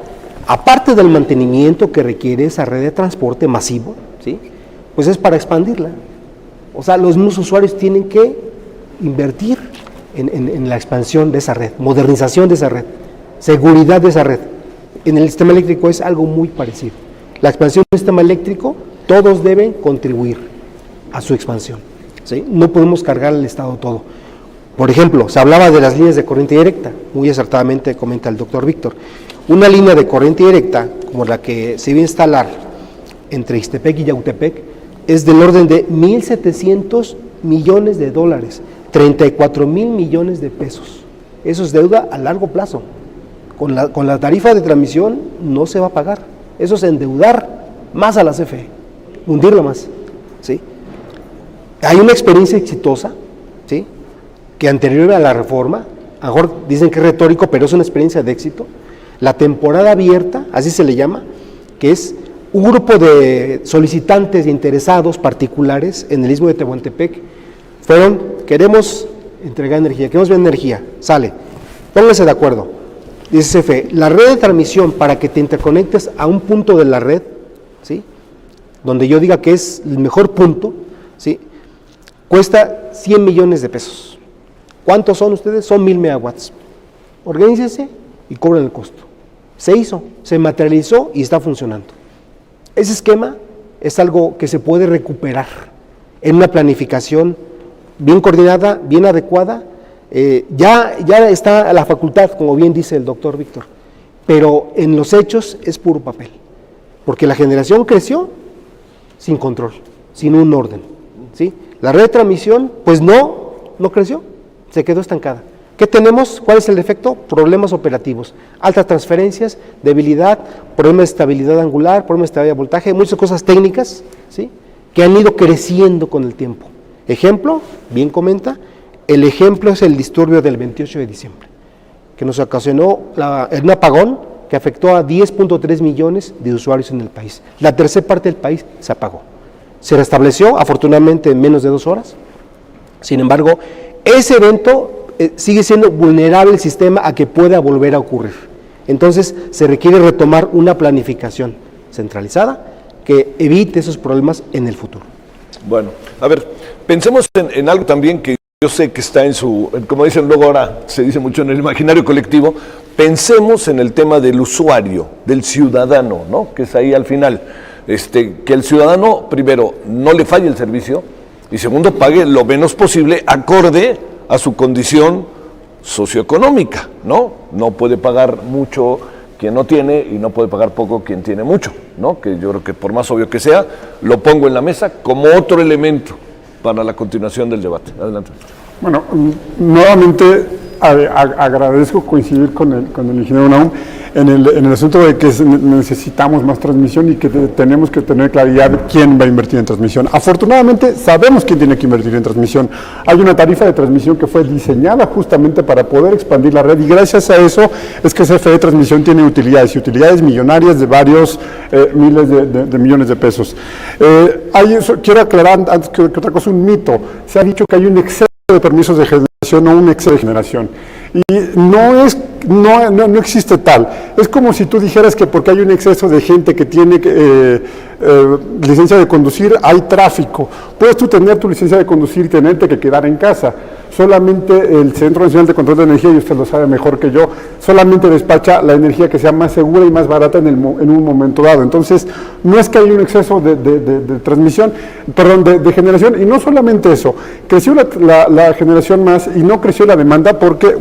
aparte del mantenimiento que requiere esa red de transporte masivo, ¿sí? Pues es para expandirla. O sea, los mismos usuarios tienen que invertir en la expansión de esa red, modernización de esa red, seguridad de esa red. En el sistema eléctrico es algo muy parecido. La expansión del sistema eléctrico, todos deben contribuir a su expansión, ¿sí? No podemos cargar al Estado todo. Por ejemplo, se hablaba de las líneas de corriente directa, muy acertadamente comenta el doctor Víctor. Una línea de corriente directa, como la que se iba a instalar entre Ixtepec y Yautepec, es del orden de 1,700 millones de dólares, 34,000 millones de pesos. Eso es deuda a largo plazo. Con la tarifa de transmisión no se va a pagar. Eso es endeudar más a la CFE, hundirla más, ¿sí? Hay una experiencia exitosa, ¿sí?, que anterior a la reforma, a lo mejor dicen que es retórico, pero es una experiencia de éxito. La temporada abierta, así se le llama, que es un grupo de solicitantes e interesados particulares en el istmo de Tehuantepec, queremos entregar energía, queremos ver energía, sale, pónganse de acuerdo, dice CFE, la red de transmisión para que te interconectes a un punto de la red, ¿sí?, donde yo diga que es el mejor punto, ¿sí?, cuesta 100 millones de pesos. ¿Cuántos son ustedes? Son 1,000 megawatts. Organícense y cobran el costo. Se hizo, se materializó y está funcionando. Ese esquema es algo que se puede recuperar en una planificación bien coordinada, bien adecuada. Ya está la facultad, como bien dice el doctor Víctor, pero en los hechos es puro papel, porque la generación creció sin control, sin un orden, ¿sí? La red de transmisión, pues no creció, se quedó estancada. ¿Qué tenemos? ¿Cuál es el efecto? Problemas operativos, altas transferencias, debilidad, problemas de estabilidad angular, problemas de estabilidad de voltaje, muchas cosas técnicas, ¿sí?, que han ido creciendo con el tiempo. Ejemplo, bien comenta, el ejemplo es el disturbio del 28 de diciembre, que nos ocasionó un apagón que afectó a 10.3 millones de usuarios en el país. La tercera parte del país se apagó. Se restableció, afortunadamente, en menos de 2 horas. Sin embargo, ese evento sigue siendo vulnerable el sistema a que pueda volver a ocurrir. Entonces, se requiere retomar una planificación centralizada que evite esos problemas en el futuro. Bueno, a ver, pensemos en algo también que yo sé que está como dicen luego ahora, se dice mucho en el imaginario colectivo, pensemos en el tema del usuario, del ciudadano, ¿no? Que es ahí al final, que el ciudadano, primero, no le falle el servicio, y segundo, pague lo menos posible acorde a su condición socioeconómica, ¿no? No puede pagar mucho quien no tiene y no puede pagar poco quien tiene mucho, ¿no? Que yo creo que por más obvio que sea, lo pongo en la mesa como otro elemento para la continuación del debate. Adelante. Bueno, nuevamente agradezco coincidir con el ingeniero Nahum en el asunto de que necesitamos más transmisión y que tenemos que tener claridad quién va a invertir en transmisión. Afortunadamente sabemos quién tiene que invertir en transmisión. Hay una tarifa de transmisión que fue diseñada justamente para poder expandir la red y gracias a eso es que CFE Transmisión tiene utilidades y utilidades millonarias de varios miles de millones de pesos. Quiero aclarar antes que otra cosa un mito. Se ha dicho que hay un exceso de permisos de generación o un exceso de generación. Y no existe tal. Es como si tú dijeras que porque hay un exceso de gente que tiene licencia de conducir, hay tráfico. Puedes tú tener tu licencia de conducir y tenerte que quedar en casa. Solamente el Centro Nacional de Control de Energía, y usted lo sabe mejor que yo, solamente despacha la energía que sea más segura y más barata en un momento dado. Entonces, no es que haya un exceso de generación, y no solamente eso, creció la generación más y no creció la demanda porque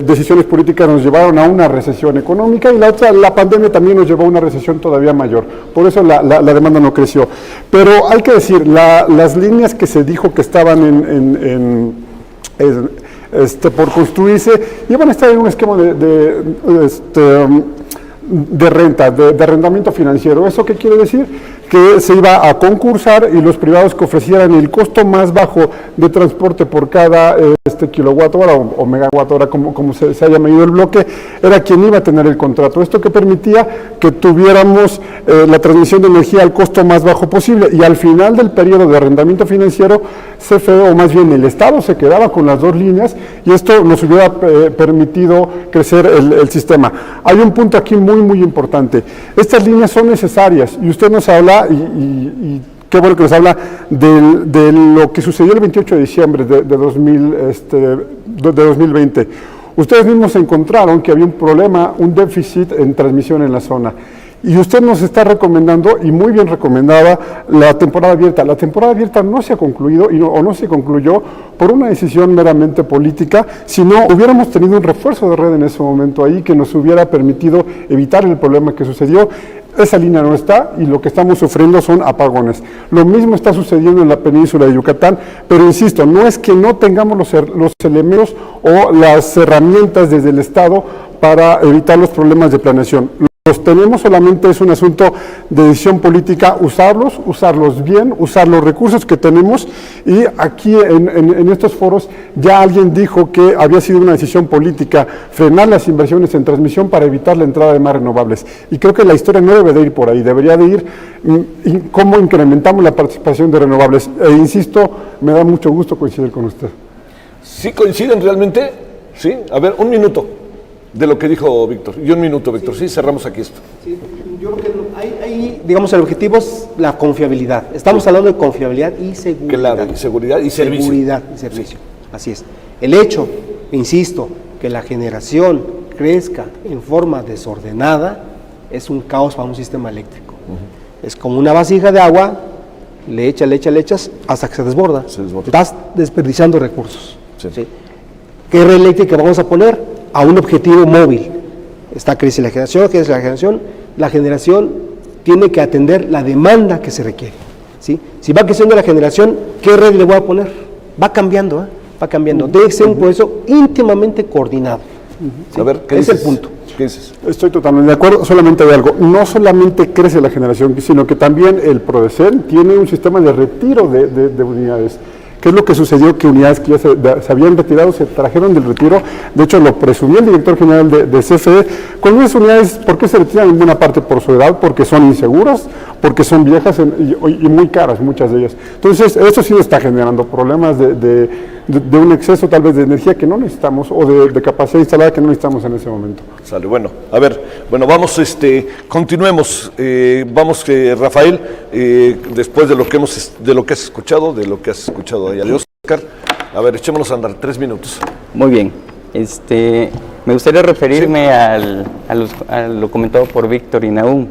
decisiones políticas nos llevaron a una recesión económica y la otra, la pandemia también nos llevó a una recesión todavía mayor. Por eso la demanda no creció. Pero hay que decir, las líneas que se dijo que estaban por construirse, iban a estar en un esquema de renta, de arrendamiento financiero. ¿Eso qué quiere decir? Que se iba a concursar y los privados que ofrecieran el costo más bajo de transporte por cada kilowatt hora o megawatt hora, como se haya medido el bloque, era quien iba a tener el contrato. Esto que permitía que tuviéramos la transmisión de energía al costo más bajo posible y al final del periodo de arrendamiento financiero, CFE, o más bien el Estado, se quedaba con las dos líneas y esto nos hubiera permitido crecer el sistema. Hay un punto aquí muy importante. Estas líneas son necesarias y usted nos habla y qué bueno que nos habla de lo que sucedió el 28 de diciembre de 2020. Ustedes mismos encontraron que había un problema, un déficit en transmisión en la zona. Y usted nos está recomendando, y muy bien recomendaba, la temporada abierta. La temporada abierta no se ha concluido o no se concluyó por una decisión meramente política, sino hubiéramos tenido un refuerzo de red en ese momento ahí que nos hubiera permitido evitar el problema que sucedió. Esa línea no está y lo que estamos sufriendo son apagones. Lo mismo está sucediendo en la península de Yucatán, pero insisto, no es que no tengamos los elementos o las herramientas desde el Estado para evitar los problemas de planeación. Los tenemos, solamente es un asunto de decisión política, usarlos bien, usar los recursos que tenemos, y aquí en estos foros ya alguien dijo que había sido una decisión política frenar las inversiones en transmisión para evitar la entrada de más renovables, y creo que la historia no debe de ir por ahí, debería de ir cómo incrementamos la participación de renovables, e insisto, me da mucho gusto coincidir con usted. ¿Sí coinciden realmente? Sí, a ver, un minuto de lo que dijo Víctor. Y un minuto, Víctor. Sí, cerramos aquí esto. Sí, yo creo que hay, digamos, el objetivo es la confiabilidad. Estamos hablando de confiabilidad y seguridad. Claro, y seguridad y servicio. Seguridad y servicio. Así es. El hecho, insisto, que la generación crezca en forma desordenada es un caos para un sistema eléctrico. Es como una vasija de agua, le echas hasta que se desborda. Estás desperdiciando recursos. ¿Sí? ¿Qué red eléctrica vamos a poner? A un objetivo móvil. Está crece la generación, la generación tiene que atender la demanda que se requiere. ¿Sí? Si va creciendo la generación, ¿qué red le voy a poner? Va cambiando, va cambiando. Debe ser un proceso íntimamente coordinado. ¿Sí? A ver, ¿qué es dices? el punto. ¿Qué dices? Estoy totalmente de acuerdo, solamente hay algo, no solamente crece la generación, sino que también el PRODECEN tiene un sistema de retiro de unidades. ¿Qué es lo que sucedió? Que unidades que ya se habían retirado se trajeron del retiro. De hecho, lo presumió el director general de CFE. Con esas unidades, ¿por qué se retiran? En buena parte por su edad, porque son inseguras, porque son viejas y muy caras, muchas de ellas. Entonces, eso sí está generando problemas de un exceso tal vez de energía que no necesitamos, o de capacidad instalada que no necesitamos en ese momento. Sale, bueno, a ver, bueno, vamos, continuemos, vamos, Rafael, después de lo que has escuchado ahí, adiós, Oscar, a ver, echémonos a andar, 3 minutos. Muy bien. Me gustaría referirme a lo comentado por Víctor y Nahum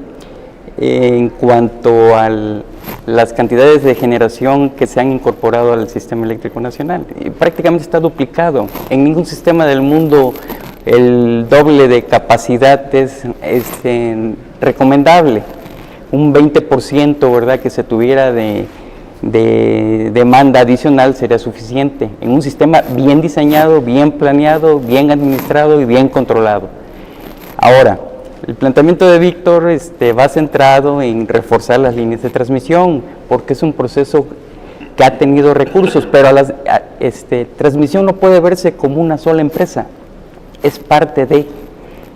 en cuanto a las cantidades de generación que se han incorporado al sistema eléctrico nacional. Y prácticamente está duplicado. En ningún sistema del mundo el doble de capacidad es recomendable. Un 20%, ¿verdad?, que se tuviera de demanda adicional sería suficiente en un sistema bien diseñado, bien planeado, bien administrado y bien controlado. Ahora, el planteamiento de Víctor va centrado en reforzar las líneas de transmisión, porque es un proceso que ha tenido recursos, pero transmisión no puede verse como una sola empresa, es parte de,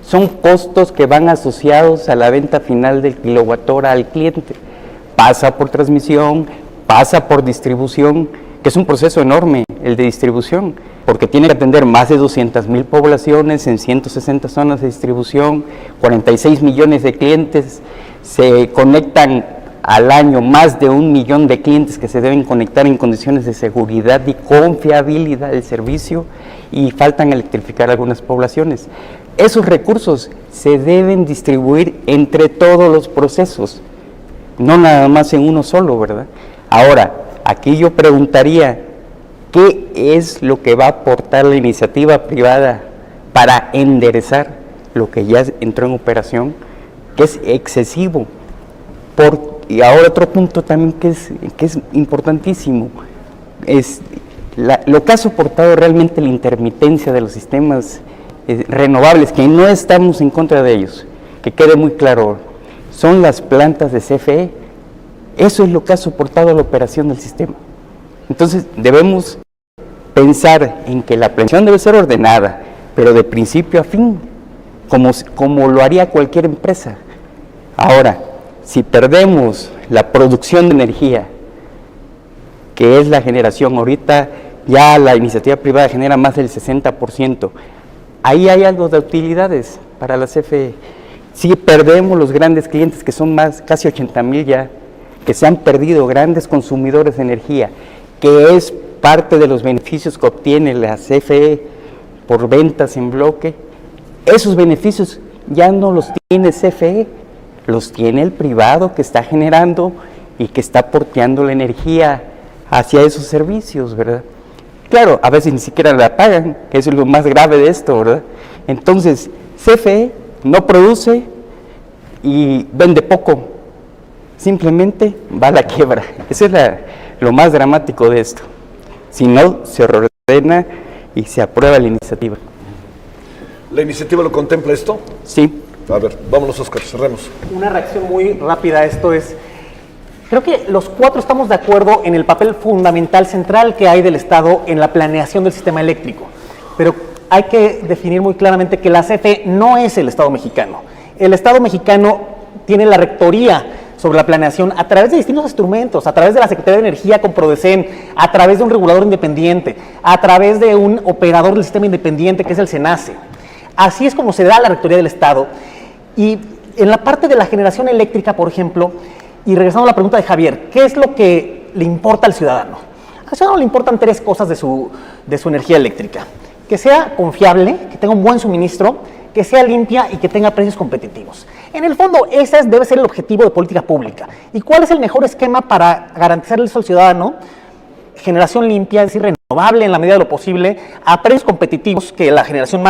son costos que van asociados a la venta final del kilowatt-hora al cliente, pasa por transmisión, pasa por distribución, que es un proceso enorme, el de distribución, porque tiene que atender más de 200,000 poblaciones en 160 zonas de distribución, 46 millones de clientes, se conectan al año más de 1 millón de clientes que se deben conectar en condiciones de seguridad y confiabilidad del servicio, y faltan electrificar algunas poblaciones. Esos recursos se deben distribuir entre todos los procesos, no nada más en uno solo, ¿verdad? Ahora, aquí yo preguntaría, ¿qué es lo que va a aportar la iniciativa privada para enderezar lo que ya entró en operación, que es excesivo? Y ahora otro punto también que es importantísimo, es lo que ha soportado realmente la intermitencia de los sistemas renovables, que no estamos en contra de ellos, que quede muy claro, son las plantas de CFE. Eso es lo que ha soportado la operación del sistema. Entonces, debemos pensar en que la planeación debe ser ordenada, pero de principio a fin, como lo haría cualquier empresa. Ahora, si perdemos la producción de energía, que es la generación, ahorita ya la iniciativa privada genera más del 60%, ahí hay algo de utilidades para la CFE. Si perdemos los grandes clientes, que son casi 80,000 ya, que se han perdido, grandes consumidores de energía, que es parte de los beneficios que obtiene la CFE por ventas en bloque, esos beneficios ya no los tiene CFE, los tiene el privado que está generando y que está porteando la energía hacia esos servicios, ¿verdad? Claro, a veces ni siquiera la pagan, que eso es lo más grave de esto, ¿verdad? Entonces, CFE no produce y vende poco, simplemente va a la quiebra. Eso es lo más dramático de esto. Si no, se ordena y se aprueba la iniciativa. ¿La iniciativa lo contempla esto? Sí. A ver, vámonos, Oscar, cerremos. Una reacción muy rápida a esto es, creo que los cuatro estamos de acuerdo en el papel fundamental central que hay del Estado en la planeación del sistema eléctrico, pero hay que definir muy claramente que la CFE no es el Estado mexicano. El Estado mexicano tiene la rectoría sobre la planeación a través de distintos instrumentos, a través de la Secretaría de Energía con PRODECEN, a través de un regulador independiente, a través de un operador del sistema independiente que es el SENACE. Así es como se da la rectoría del Estado. Y en la parte de la generación eléctrica, por ejemplo, y regresando a la pregunta de Javier, ¿qué es lo que le importa al ciudadano? Al ciudadano le importan 3 cosas de su energía eléctrica: que sea confiable, que tenga un buen suministro, que sea limpia y que tenga precios competitivos. En el fondo, ese debe ser el objetivo de política pública. ¿Y cuál es el mejor esquema para garantizarle eso al ciudadano? Generación limpia, es decir, renovable en la medida de lo posible, a precios competitivos, que la generación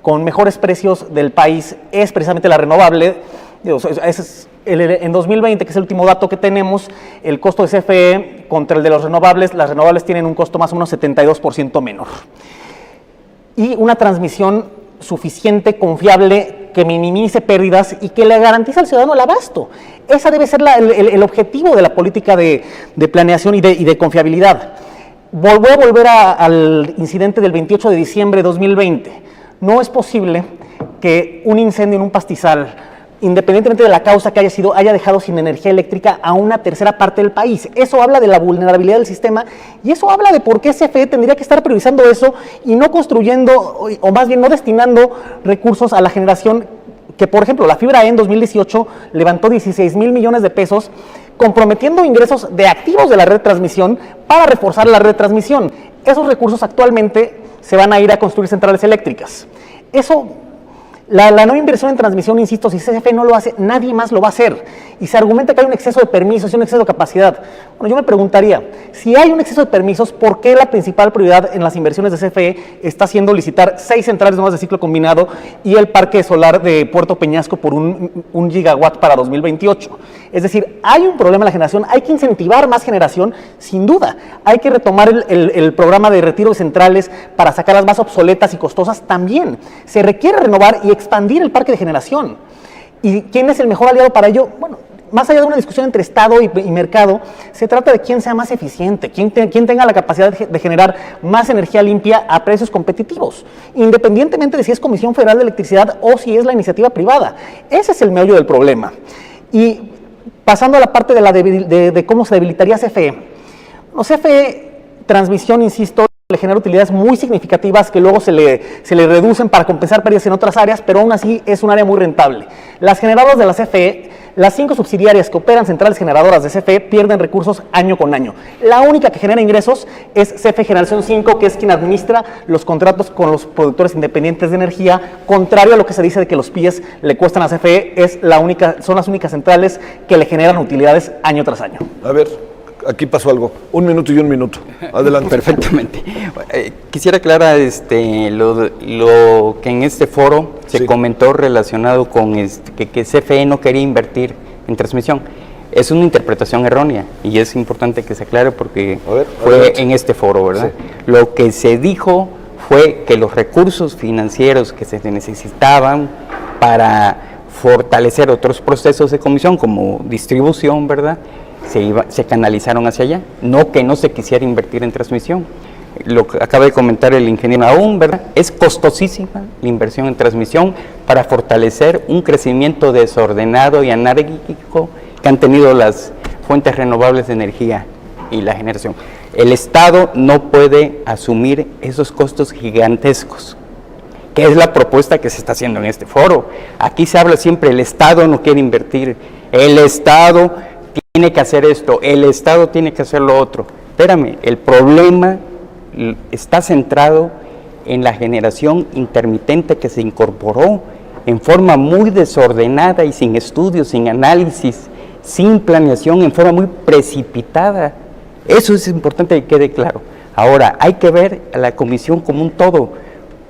con mejores precios del país es precisamente la renovable. En 2020, que es el último dato que tenemos, el costo de CFE contra el de las renovables tienen un costo más o menos 72% menor. Y una transmisión suficiente, confiable, que minimice pérdidas y que le garantice al ciudadano el abasto. Esa debe ser el objetivo de la política de planeación y de confiabilidad. Voy a volver al incidente del 28 de diciembre de 2020. No es posible que un incendio en un pastizal, independientemente de la causa que haya sido, haya dejado sin energía eléctrica a una tercera parte del país. Eso habla de la vulnerabilidad del sistema y eso habla de por qué CFE tendría que estar priorizando eso y no construyendo, o más bien no destinando recursos a la generación que, por ejemplo, la fibra E en 2018 levantó 16,000 millones de pesos, comprometiendo ingresos de activos de la red de transmisión para reforzar la red de transmisión. Esos recursos actualmente se van a ir a construir centrales eléctricas. Eso, la no inversión en transmisión, insisto, si CFE no lo hace, nadie más lo va a hacer. Y se argumenta que hay un exceso de permisos y un exceso de capacidad. Bueno, yo me preguntaría, si hay un exceso de permisos, ¿por qué la principal prioridad en las inversiones de CFE está siendo licitar 6 centrales nuevas de ciclo combinado y el parque solar de Puerto Peñasco por un gigawatt para 2028? Es decir, hay un problema en la generación, hay que incentivar más generación, sin duda. Hay que retomar el programa de retiro de centrales para sacarlas más obsoletas y costosas también. Se requiere renovar y expandir el parque de generación. ¿Y quién es el mejor aliado para ello? Bueno, más allá de una discusión entre Estado y mercado, se trata de quién sea más eficiente, quién tenga la capacidad de generar más energía limpia a precios competitivos, independientemente de si es Comisión Federal de Electricidad o si es la iniciativa privada. Ese es el meollo del problema. Y pasando a la parte de cómo se debilitaría CFE. No, CFE Transmisión, insisto, le genera utilidades muy significativas que luego se le reducen para compensar pérdidas en otras áreas, pero aún así es un área muy rentable. Las generadoras de la CFE, las 5 subsidiarias que operan centrales generadoras de CFE, pierden recursos año con año. La única que genera ingresos es CFE Generación 5, que es quien administra los contratos con los productores independientes de energía, contrario a lo que se dice de que los PIEs le cuestan a CFE, son las únicas centrales que le generan utilidades año tras año. A ver, aquí pasó algo. 1 minuto y 1 minuto. Adelante. Perfectamente. Quisiera aclarar lo que en este foro se comentó relacionado con que CFE no quería invertir en transmisión. Es una interpretación errónea y es importante que se aclare porque fue en este foro, ¿verdad? Sí. Lo que se dijo fue que los recursos financieros que se necesitaban para fortalecer otros procesos de comisión como distribución, ¿verdad?, se canalizaron hacia allá, no que no se quisiera invertir en transmisión. Lo que acaba de comentar el ingeniero aún, ¿verdad? Es costosísima la inversión en transmisión para fortalecer un crecimiento desordenado y anárquico que han tenido las fuentes renovables de energía y la generación. El Estado no puede asumir esos costos gigantescos, que es la propuesta que se está haciendo en este foro. Aquí se habla siempre, el Estado no quiere invertir, el Estado tiene que hacer esto, el Estado tiene que hacer lo otro. Espérame, el problema está centrado en la generación intermitente que se incorporó en forma muy desordenada y sin estudios, sin análisis, sin planeación, en forma muy precipitada. Eso es importante que quede claro. Ahora, hay que ver a la comisión como un todo,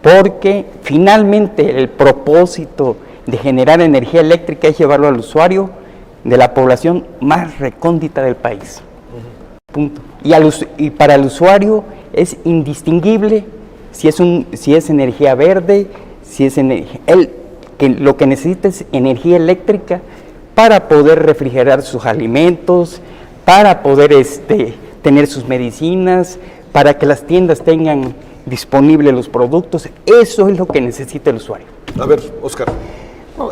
porque finalmente el propósito de generar energía eléctrica es llevarlo al usuario de la población más recóndita del país. Punto. Y para el usuario es indistinguible si es energía verde, si es energía. Lo que necesita es energía eléctrica para poder refrigerar sus alimentos, para poder tener sus medicinas, para que las tiendas tengan disponibles los productos. Eso es lo que necesita el usuario. A ver, Oscar.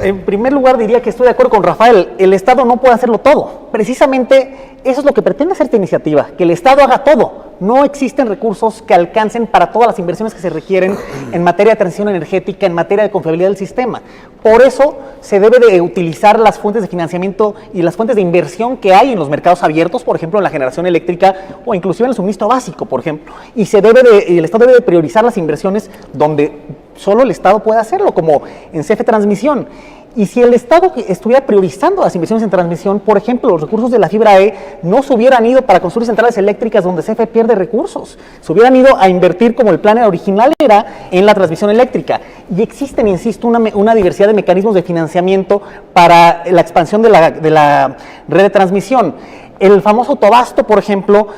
En primer lugar diría que estoy de acuerdo con Rafael, el Estado no puede hacerlo todo. Precisamente eso es lo que pretende hacer esta iniciativa, que el Estado haga todo. No existen recursos que alcancen para todas las inversiones que se requieren en materia de transición energética, en materia de confiabilidad del sistema. Por eso se debe de utilizar las fuentes de financiamiento y las fuentes de inversión que hay en los mercados abiertos, por ejemplo en la generación eléctrica o inclusive en el suministro básico, por ejemplo. Y el Estado debe de priorizar las inversiones donde solo el Estado puede hacerlo, como en CFE Transmisión. Y si el Estado estuviera priorizando las inversiones en transmisión, por ejemplo, los recursos de la fibra E no se hubieran ido para construir centrales eléctricas donde CFE pierde recursos, se hubieran ido a invertir como el plan original era en la transmisión eléctrica. Y existen, insisto, una diversidad de mecanismos de financiamiento para la expansión de la red de transmisión. El famoso autobasto, por ejemplo,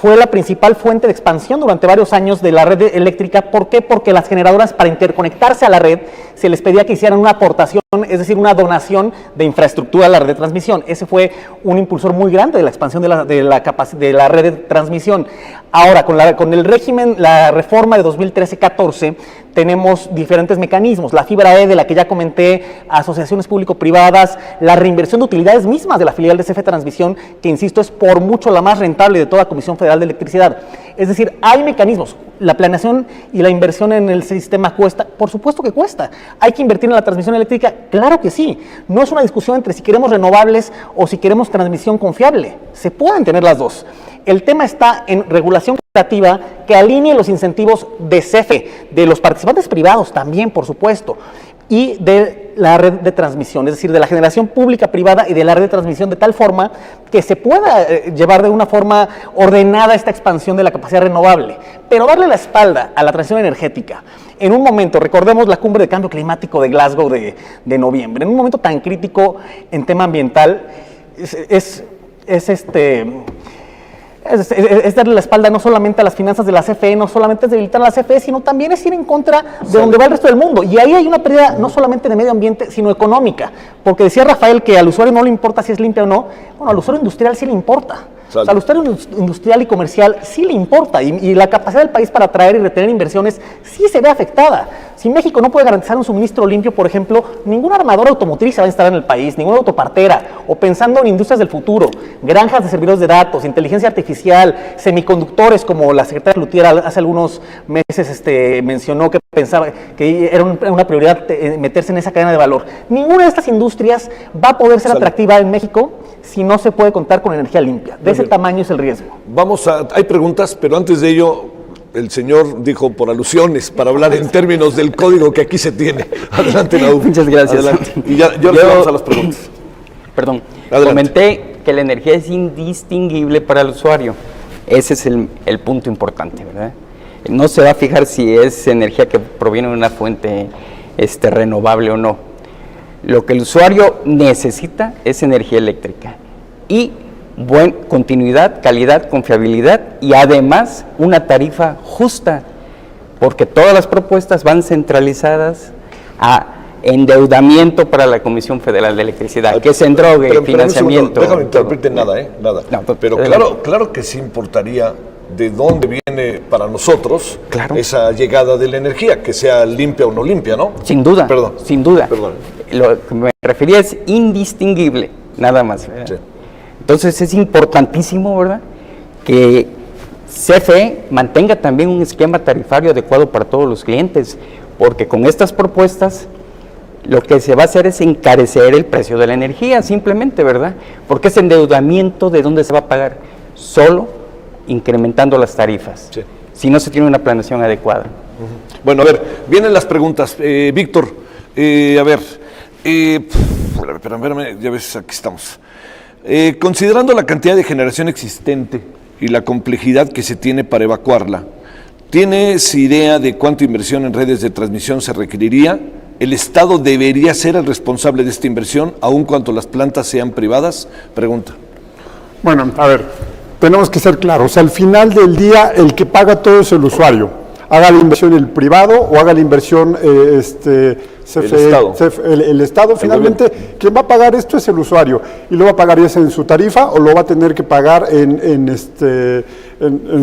fue la principal fuente de expansión durante varios años de la red eléctrica. ¿Por qué? Porque las generadoras, para interconectarse a la red, se les pedía que hicieran una aportación, es decir, una donación de infraestructura a la red de transmisión. Ese fue un impulsor muy grande de la expansión de la red de transmisión. Ahora, con el régimen, la reforma de 2013-14, tenemos diferentes mecanismos, la fibra E de la que ya comenté, asociaciones público-privadas, la reinversión de utilidades mismas de la filial de CFE Transmisión, que insisto es por mucho la más rentable de toda Comisión Federal de Electricidad. Es decir, hay mecanismos, la planeación y la inversión en el sistema cuesta, por supuesto que cuesta. ¿Hay que invertir en la transmisión eléctrica? Claro que sí. No es una discusión entre si queremos renovables o si queremos transmisión confiable, se pueden tener las dos. El tema está en regulación operativa que alinee los incentivos de CFE, de los participantes privados también, por supuesto, y de la red de transmisión, es decir, de la generación pública privada y de la red de transmisión, de tal forma que se pueda llevar de una forma ordenada esta expansión de la capacidad renovable, pero darle la espalda a la transición energética. En un momento, recordemos la cumbre de cambio climático de Glasgow de noviembre, en un momento tan crítico en tema ambiental, es darle la espalda no solamente a las finanzas de la CFE, no solamente es debilitar a la CFE, sino también es ir en contra de donde va el resto del mundo. Y ahí hay una pérdida no solamente de medio ambiente, sino económica. Porque decía Rafael que al usuario no le importa si es limpia o no. Bueno, al usuario industrial sí le importa. O sea, al usuario industrial y comercial sí le importa. Y la capacidad del país para atraer y retener inversiones sí se ve afectada. Si México no puede garantizar un suministro limpio, por ejemplo, ninguna armadora automotriz se va a instalar en el país, ninguna autopartera, o pensando en industrias del futuro, granjas de servidores de datos, inteligencia artificial, semiconductores, como la secretaria Cloutier hace algunos meses mencionó que pensaba que era una prioridad meterse en esa cadena de valor. Ninguna de estas industrias va a poder ser atractiva en México si no se puede contar con energía limpia. De ese tamaño es el riesgo. Hay preguntas, pero antes de ello, el señor dijo por alusiones, para hablar en términos del código que aquí se tiene. Adelante, Nauf. Muchas gracias. Adelante. Y ya vamos a las preguntas. Perdón, Adelante. comenté que la energía es indistinguible para el usuario. Ese es el punto importante, ¿verdad? No se va a fijar si es energía que proviene de una fuente renovable o no. Lo que el usuario necesita es energía eléctrica y continuidad, calidad, confiabilidad y además una tarifa justa, porque todas las propuestas van centralizadas a endeudamiento para la Comisión Federal de Electricidad, que se endrogue, financiamiento. Déjame interrumpirte, nada. No, pero claro que sí importaría de dónde viene para nosotros esa llegada de la energía, que sea limpia o no limpia, ¿no? Sin duda, Perdón. sin duda. Perdón. Lo que me refería es indistinguible, nada más. Sí. Entonces es importantísimo, ¿verdad?, que CFE mantenga también un esquema tarifario adecuado para todos los clientes, porque con estas propuestas lo que se va a hacer es encarecer el precio de la energía, simplemente, ¿verdad? Porque ese endeudamiento, ¿de dónde se va a pagar? Solo incrementando las tarifas, si no se tiene una planeación adecuada. Bueno, a ver, vienen las preguntas. Víctor, espérame, ya ves, aquí estamos. Considerando la cantidad de generación existente y la complejidad que se tiene para evacuarla, ¿tienes idea de cuánta inversión en redes de transmisión se requeriría? ¿El Estado debería ser el responsable de esta inversión, aun cuando las plantas sean privadas? Pregunta. Bueno, a ver, tenemos que ser claros. Al final del día, el que paga todo es el usuario. Haga la inversión el privado o haga la inversión CFE, el Estado, finalmente, quien va a pagar esto es el usuario, y lo va a pagar ya sea en su tarifa o lo va a tener que pagar en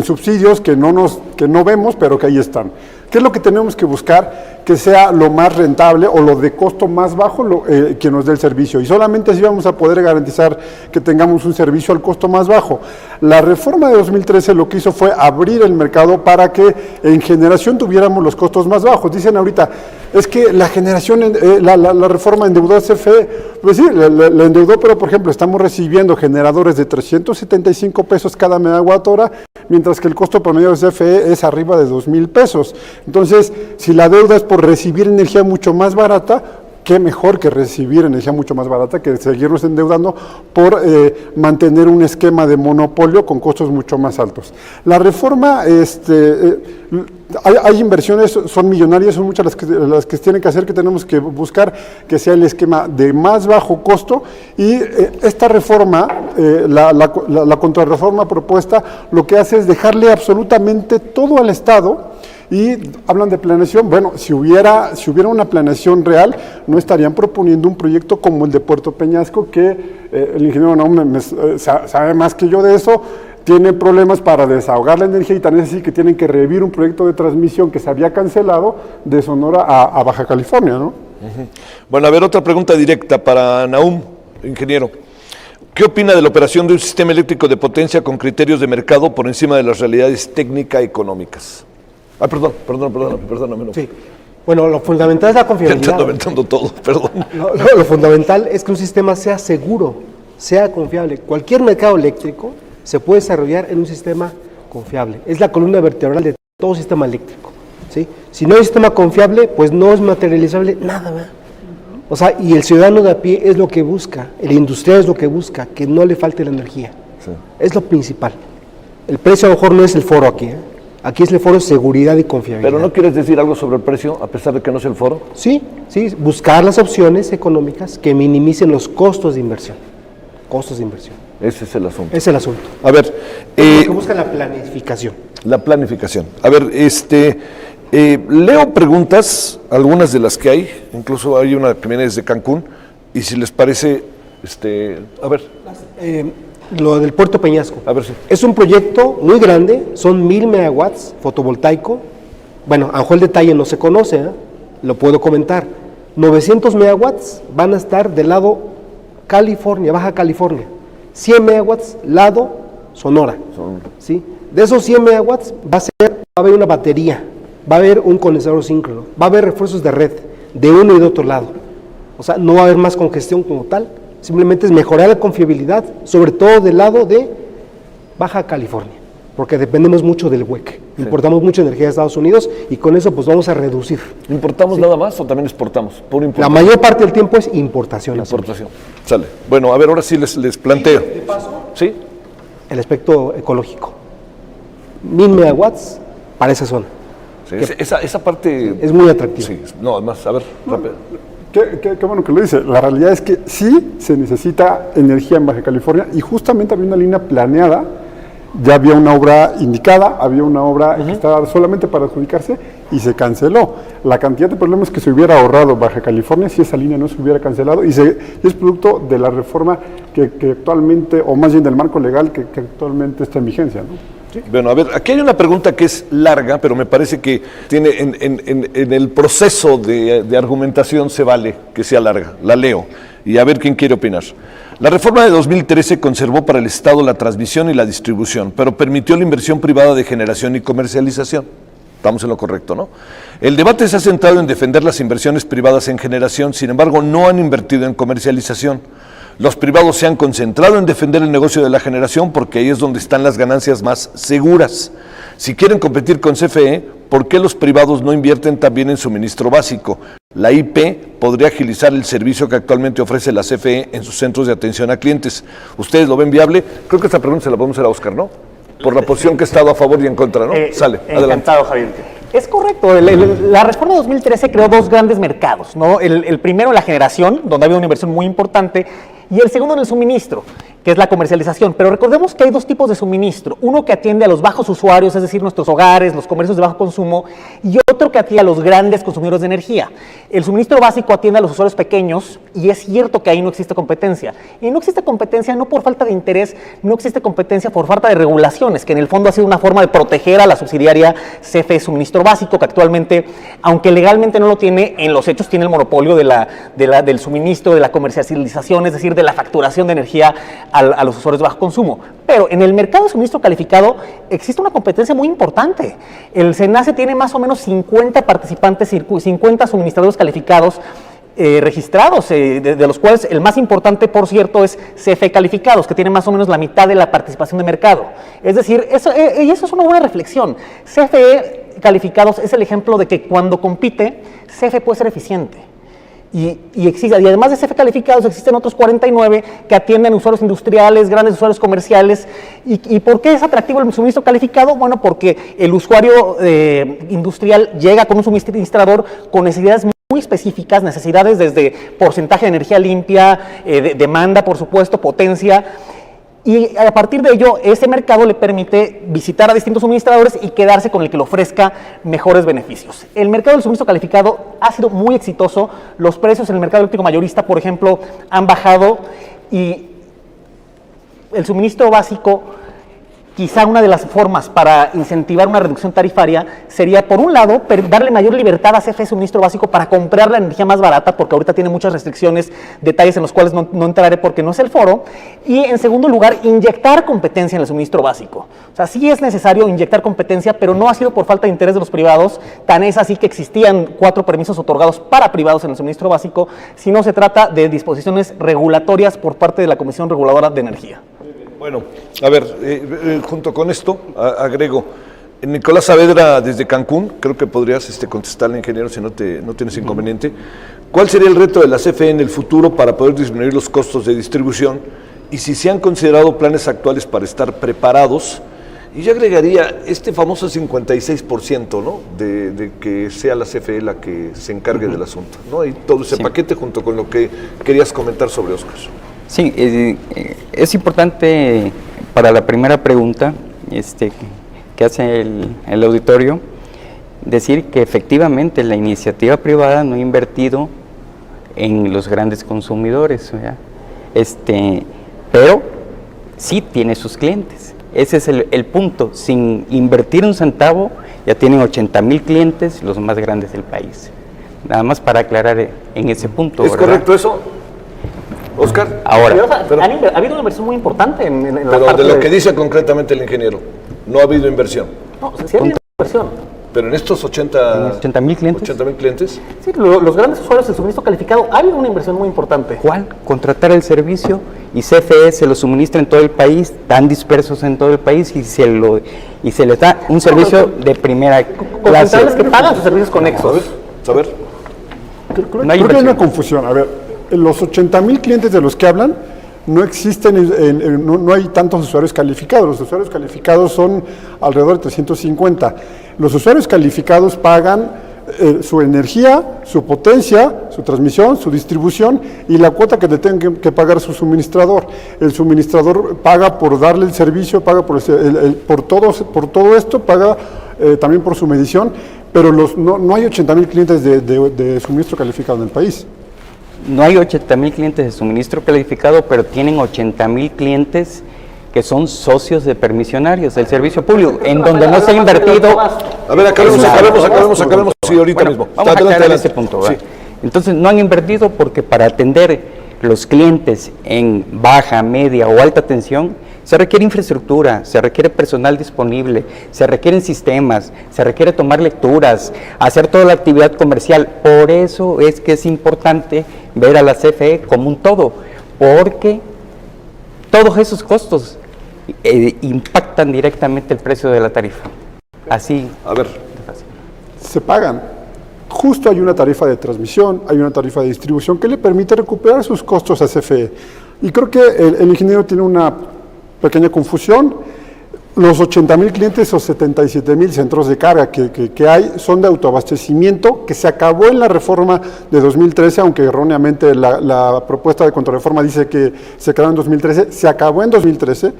subsidios que no vemos, pero que ahí están. ¿Qué es lo que tenemos que buscar? Que sea lo más rentable o lo de costo más bajo que nos dé el servicio, y solamente así vamos a poder garantizar que tengamos un servicio al costo más bajo. La reforma de 2013 lo que hizo fue abrir el mercado para que en generación tuviéramos los costos más bajos. Dicen ahorita, es que la generación, la reforma endeudó a CFE, pues sí, la endeudó, pero por ejemplo estamos recibiendo generadores de 375 pesos cada megawatt hora, mientras que el costo promedio de CFE es arriba de 2,000 pesos. Entonces, si la deuda es por recibir energía mucho más barata, qué mejor que recibir energía mucho más barata que seguirnos endeudando por mantener un esquema de monopolio con costos mucho más altos. La reforma, hay inversiones, son millonarias, son muchas las que tienen que hacer, que tenemos que buscar que sea el esquema de más bajo costo, y esta reforma, la contrarreforma propuesta, lo que hace es dejarle absolutamente todo al Estado, Y hablan de planeación. Bueno, si hubiera una planeación real, no estarían proponiendo un proyecto como el de Puerto Peñasco, que el ingeniero Naum sabe más que yo de eso. Tienen problemas para desahogar la energía y tan es así que tienen que revivir un proyecto de transmisión que se había cancelado de Sonora a Baja California, ¿no? Bueno, a ver, otra pregunta directa para Naum, ingeniero. ¿Qué opina de la operación de un sistema eléctrico de potencia con criterios de mercado por encima de las realidades técnico-económicas? Ah, perdóname. No. Sí. Bueno, lo fundamental es la Ya te confiabilidad. ando aventando todo, perdón. Lo fundamental es que un sistema sea seguro, sea confiable. Cualquier mercado eléctrico se puede desarrollar en un sistema confiable. Es la columna vertebral de todo sistema eléctrico, ¿sí? Si no hay sistema confiable, pues no es materializable nada, ¿verdad? O sea, y el ciudadano de a pie es lo que busca, el industrial es lo que busca, que no le falte la energía. Sí. Es lo principal. El precio a lo mejor no es el foro aquí, ¿eh? Aquí es el foro de seguridad y confiabilidad. ¿Pero no quieres decir algo sobre el precio, a pesar de que no es el foro? Sí, buscar las opciones económicas que minimicen los costos de inversión. Costos de inversión. Ese es el asunto. Es el asunto. A ver, Lo que busca la planificación. la planificación. A ver, leo preguntas, algunas de las que hay, incluso hay una que viene desde Cancún, y si les parece, a ver, Lo del Puerto Peñasco. a ver si. Es un proyecto muy grande, son 1000 megawatts fotovoltaico. Bueno, a lo mejor el detalle no se conoce, ¿eh? Lo puedo comentar. 900 megawatts van a estar del lado California, Baja California. 100 megawatts lado Sonora. ¿Sí? De esos 100 megawatts va a haber una batería, va a haber un condensador síncrono, va a haber refuerzos de red de uno y de otro lado. O sea, no va a haber más congestión como tal, simplemente es mejorar la confiabilidad, sobre todo del lado de Baja California, porque dependemos mucho del WEC, importamos mucha energía de Estados Unidos y con eso pues vamos a reducir. ¿Importamos nada más o también exportamos? Puro La importación. mayor parte del tiempo es importación. Importación. Sale. Bueno, a ver, ahora sí les planteo. ¿Sí? El aspecto ecológico. 1000 megawatts para esa zona. Sí, esa parte. Es muy atractivo. Sí, no, además, a ver, rápido. Qué bueno que lo dice. La realidad es que sí se necesita energía en Baja California y justamente había una línea planeada, ya había una obra indicada, había una obra que estaba solamente para adjudicarse y se canceló. La cantidad de problemas que se hubiera ahorrado Baja California si esa línea no se hubiera cancelado y es producto de la reforma que actualmente, o más bien del marco legal que actualmente está en vigencia, ¿no? Bueno, a ver, aquí hay una pregunta que es larga, pero me parece que tiene en el proceso de argumentación se vale que sea larga. La leo y a ver quién quiere opinar. La reforma de 2013 conservó para el Estado la transmisión y la distribución, pero permitió la inversión privada de generación y comercialización. Estamos en lo correcto, ¿no? El debate se ha centrado en defender las inversiones privadas en generación, sin embargo, no han invertido en comercialización. Los privados se han concentrado en defender el negocio de la generación porque ahí es donde están las ganancias más seguras. Si quieren competir con CFE, ¿por qué los privados no invierten también en suministro básico? La IP podría agilizar el servicio que actualmente ofrece la CFE en sus centros de atención a clientes. ¿Ustedes lo ven viable? Creo que esta pregunta se la podemos hacer a Oscar, ¿no? Por la posición que ha estado a favor y en contra, ¿no? Sale, adelante. Encantado, Javier. Es correcto, la reforma de 2013 creó dos grandes mercados, ¿no? El primero, la generación, donde había una inversión muy importante, y el segundo en el suministro, que es la comercialización. Pero recordemos que hay dos tipos de suministro, uno que atiende a los bajos usuarios, es decir, nuestros hogares, los comercios de bajo consumo, y otro que atiende a los grandes consumidores de energía. El suministro básico atiende a los usuarios pequeños, y es cierto que ahí no existe competencia. Y no existe competencia no por falta de interés, no existe competencia por falta de regulaciones, que en el fondo ha sido una forma de proteger a la subsidiaria CFE Suministro Básico, que actualmente, aunque legalmente no lo tiene, en los hechos tiene el monopolio del suministro, de la comercialización, es decir, de la facturación de energía a los usuarios de bajo consumo. Pero en el mercado de suministro calificado existe una competencia muy importante. El SENACE tiene más o menos 50 participantes, 50 suministradores calificados registrados, de los cuales el más importante, por cierto, es CFE Calificados, que tiene más o menos la mitad de la participación de mercado. Es decir, eso es una buena reflexión. CFE Calificados es el ejemplo de que cuando compite, CFE puede ser eficiente. Y además de CFE Calificados, existen otros 49 que atienden a usuarios industriales, grandes usuarios comerciales. ¿Y por qué es atractivo el suministro calificado? Bueno, porque el usuario industrial llega con un suministrador con necesidades muy específicas, necesidades desde porcentaje de energía limpia, demanda, por supuesto, potencia. Y a partir de ello, ese mercado le permite visitar a distintos suministradores y quedarse con el que le ofrezca mejores beneficios. El mercado del suministro calificado ha sido muy exitoso. Los precios en el mercado eléctrico mayorista, por ejemplo, han bajado y el suministro básico, quizá una de las formas para incentivar una reducción tarifaria sería, por un lado, darle mayor libertad a CFE Suministro Básico para comprar la energía más barata, porque ahorita tiene muchas restricciones, detalles en los cuales no entraré porque no es el foro, y en segundo lugar, inyectar competencia en el suministro básico. O sea, sí es necesario inyectar competencia, pero no ha sido por falta de interés de los privados, tan es así que existían 4 permisos otorgados para privados en el suministro básico, sino se trata de disposiciones regulatorias por parte de la Comisión Reguladora de Energía. Bueno, a ver, junto con esto agrego, Nicolás Saavedra desde Cancún, creo que podrías contestarle, ingeniero, si no tienes inconveniente. ¿Cuál sería el reto de la CFE en el futuro para poder disminuir los costos de distribución? Y si se han considerado planes actuales para estar preparados. Y yo agregaría este famoso 56%, ¿no? De que sea la CFE la que se encargue del asunto, ¿no? Y todo ese paquete junto con lo que querías comentar sobre Óscar. Sí, es importante para la primera pregunta que hace el auditorio decir que efectivamente la iniciativa privada no ha invertido en los grandes consumidores, ¿verdad? Pero sí tiene sus clientes. Ese es el punto. Sin invertir un centavo ya tienen 80,000 clientes, los más grandes del país. Nada más para aclarar en ese punto. ¿Es ¿verdad? correcto eso? Óscar. Ahora, ha habido una inversión muy importante en la Pero parte de lo que dice concretamente el ingeniero, no ha habido inversión. No, sí ha habido inversión. Pero en estos 80,000 clientes. 80,000 clientes. Sí, los grandes usuarios del suministro calificado, ha habido una inversión muy importante. ¿Cuál? Contratar el servicio y CFE se lo suministra en todo el país, tan dispersos en todo el país y se les da un servicio de primera clase. Con que pagan sus servicios conexos. A ver. Creo No hay que hay una inversión. confusión. A ver, los 80,000 clientes de los que hablan no existen, no hay tantos usuarios calificados. Los usuarios calificados son alrededor de 350. Los usuarios calificados pagan su energía, su potencia, su transmisión, su distribución y la cuota que le tenga que pagar su suministrador. El suministrador paga por darle el servicio, paga por todo esto, paga también por su medición, pero no hay 80,000 clientes de suministro calificado en el país. No hay 80,000 clientes de suministro calificado, pero tienen 80,000 clientes que son socios de permisionarios del servicio público, en donde no se ha invertido. A ver, acabemos, sí, ahorita mismo. Vamos a aclarar adelante. ese punto, ¿verdad? Sí. Entonces, no han invertido porque para atender los clientes en baja, media o alta tensión, se requiere infraestructura, se requiere personal disponible, se requieren sistemas, se requiere tomar lecturas, hacer toda la actividad comercial. Por eso es que es importante ver a la CFE como un todo, porque todos esos costos impactan directamente el precio de la tarifa. Así. A ver. Se pagan. Justo hay una tarifa de transmisión, hay una tarifa de distribución que le permite recuperar sus costos a CFE. Y creo que el ingeniero tiene una pequeña confusión. Los 80,000 clientes o 77,000 centros de carga que hay son de autoabastecimiento, que se acabó en la reforma de 2013, aunque erróneamente la propuesta de contrarreforma dice que se quedó en 2013, se acabó en 2013.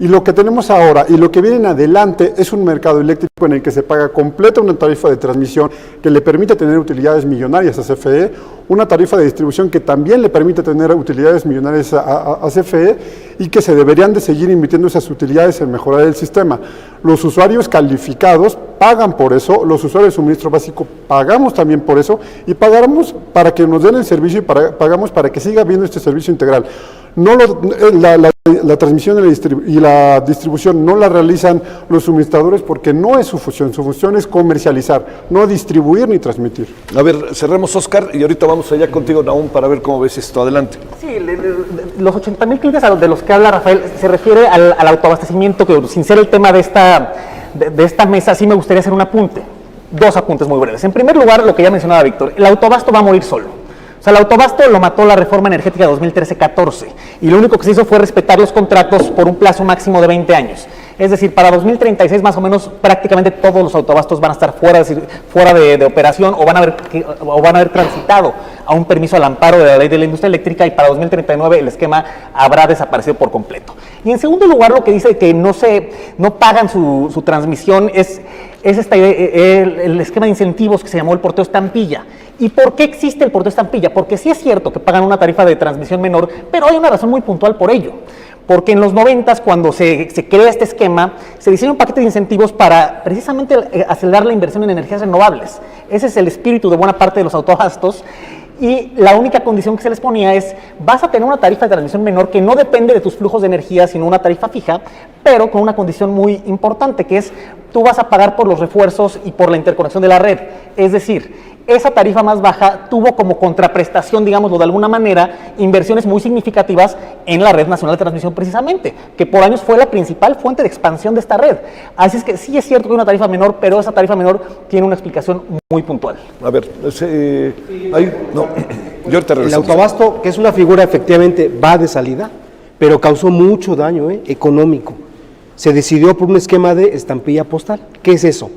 Y lo que tenemos ahora y lo que viene en adelante es un mercado eléctrico en el que se paga completa una tarifa de transmisión que le permite tener utilidades millonarias a CFE, una tarifa de distribución que también le permite tener utilidades millonarias a CFE y que se deberían de seguir invirtiendo esas utilidades en mejorar el sistema. Los usuarios calificados pagan por eso, los usuarios de suministro básico pagamos también por eso y pagamos para que nos den el servicio y pagamos para que siga habiendo este servicio integral. No la transmisión y la distribución no la realizan los suministradores porque no es su función es comercializar, no distribuir ni transmitir. A ver, cerremos, Óscar, y ahorita vamos allá contigo, Nahum, para ver cómo ves esto. Adelante. Sí, los 80,000 clientes de los que habla Rafael se refiere al autoabastecimiento, que sin ser el tema de esta mesa, sí me gustaría hacer un apunte. 2 apuntes muy breves. En primer lugar, lo que ya mencionaba Víctor, el autoabasto va a morir solo. O sea, el autoabasto lo mató la reforma energética de 2013-14 y lo único que se hizo fue respetar los contratos por un plazo máximo de 20 años. Es decir, para 2036 más o menos prácticamente todos los autoabastos van a estar fuera de operación o van a haber transitado a un permiso al amparo de la ley de la industria eléctrica y para 2039 el esquema habrá desaparecido por completo. Y en segundo lugar, lo que dice que no pagan su transmisión es el esquema de incentivos que se llamó el porteo estampilla. ¿Y por qué existe el porteo estampilla? Porque sí es cierto que pagan una tarifa de transmisión menor, pero hay una razón muy puntual por ello. Porque en los 90s, cuando se crea este esquema, se diseñó un paquete de incentivos para precisamente acelerar la inversión en energías renovables. Ese es el espíritu de buena parte de los autoabastos. Y la única condición que se les ponía es, vas a tener una tarifa de transmisión menor que no depende de tus flujos de energía, sino una tarifa fija, pero con una condición muy importante, que es, tú vas a pagar por los refuerzos y por la interconexión de la red. Es decir, esa tarifa más baja tuvo como contraprestación, digámoslo de alguna manera, inversiones muy significativas en la Red Nacional de Transmisión precisamente, que por años fue la principal fuente de expansión de esta red. Así es que sí es cierto que hay una tarifa menor, pero esa tarifa menor tiene una explicación muy puntual. A ver, yo ahorita El regreso. autoabasto, que es una figura efectivamente va de salida, pero causó mucho daño económico. Se decidió por un esquema de estampilla postal. ¿Qué es eso?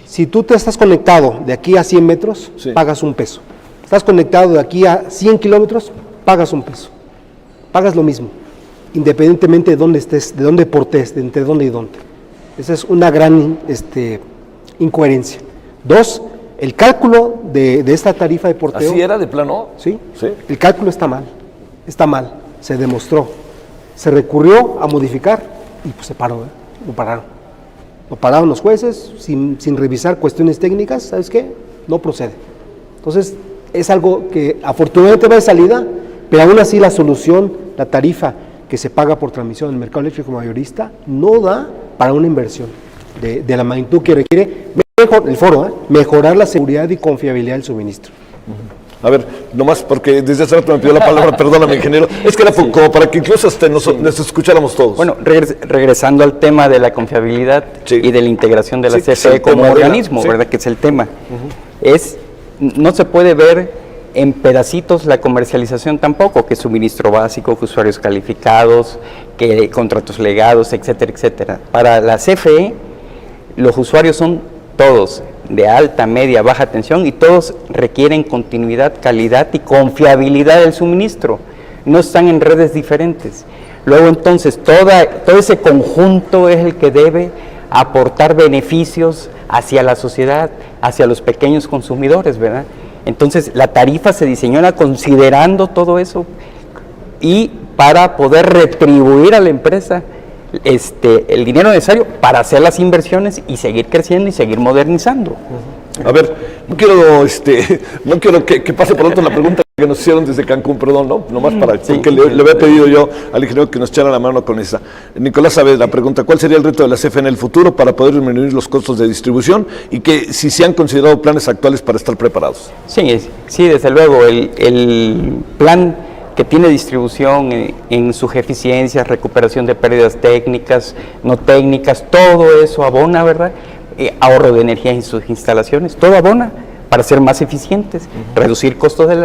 Si tú te estás conectado de aquí a 100 metros, Sí. pagas $1. Estás conectado de aquí a 100 kilómetros, pagas $1. Pagas lo mismo, independientemente de dónde estés, de dónde portes, de entre dónde y dónde. Esa es una gran incoherencia. Dos, el cálculo de esta tarifa de porteo. ¿Así era de plano? ¿Sí? Sí. El cálculo está mal, se demostró. Se recurrió a modificar y pues se paró, lo pararon. Lo pararon los jueces sin revisar cuestiones técnicas, ¿sabes qué? No procede. Entonces, es algo que afortunadamente va de salida, pero aún así la solución, la tarifa que se paga por transmisión en el mercado eléctrico mayorista, no da para una inversión de la magnitud que requiere mejorar la seguridad y confiabilidad del suministro. A ver, nomás porque desde hace rato me pidió la palabra, perdóname, ingeniero. Es que era como para que incluso hasta nos escucháramos todos. Bueno, regresando al tema de la confiabilidad Sí. y de la integración de la Sí, que es CFE el como tema de organismo, sí. ¿verdad? Que es el tema. No se puede ver en pedacitos la comercialización tampoco, que suministro básico, que usuarios calificados, que contratos legados, etcétera, etcétera. Para la CFE, los usuarios son todos, de alta, media, baja tensión, y todos requieren continuidad, calidad y confiabilidad del suministro. No están en redes diferentes. Luego entonces todo ese conjunto es el que debe aportar beneficios hacia la sociedad, hacia los pequeños consumidores, ¿verdad? Entonces la tarifa se diseñó considerando todo eso y para poder retribuir a la empresa el dinero necesario para hacer las inversiones y seguir creciendo y seguir modernizando. A ver, no quiero que pase por alto la pregunta que nos hicieron desde Cancún, perdón, ¿no? Nomás para, porque le había pedido yo al ingeniero que nos echara la mano con esa. Nicolás sabe la pregunta, ¿cuál sería el reto de la CFE en el futuro para poder disminuir los costos de distribución y que si se han considerado planes actuales para estar preparados? Sí, desde luego, el plan que tiene distribución en sus eficiencias, recuperación de pérdidas técnicas, no técnicas, todo eso abona, ¿verdad? Ahorro de energía en sus instalaciones, todo abona para ser más eficientes, reducir costos de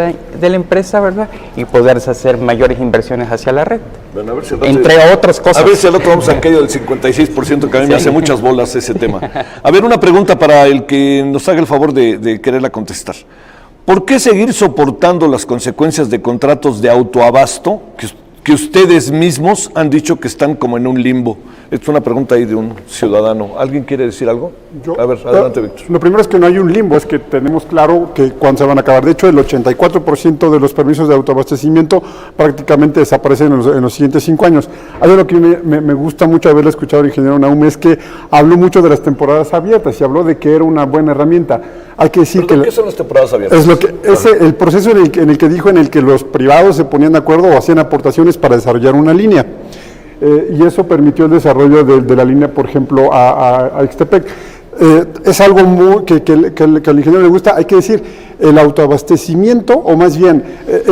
la empresa, ¿verdad? Y poder hacer mayores inversiones hacia la red. Bueno, a ver si entre otras cosas. A ver si al otro vamos a caer del 56%, que a mí me hace muchas bolas ese tema. A ver, una pregunta para el que nos haga el favor de quererla contestar. ¿Por qué seguir soportando las consecuencias de contratos de autoabasto que ustedes mismos han dicho que están como en un limbo? Es una pregunta ahí de un ciudadano. ¿Alguien quiere decir algo? A ver, adelante, Víctor. Lo primero es que no hay un limbo, es que tenemos claro que cuando se van a acabar. De hecho, el 84% de los permisos de autoabastecimiento prácticamente desaparecen en los siguientes 5 años. Algo lo que me gusta mucho haberle escuchado al ingeniero Nahum es que habló mucho de las temporadas abiertas y habló de que era una buena herramienta. Hay que decir ¿Qué son las temporadas abiertas? es lo que el proceso en el que dijo, en el que los privados se ponían de acuerdo o hacían aportaciones para desarrollar una línea. Y eso permitió el desarrollo de la línea, por ejemplo, a Ixtepec. Es algo que al ingeniero le gusta. Hay que decir, el autoabastecimiento, o más bien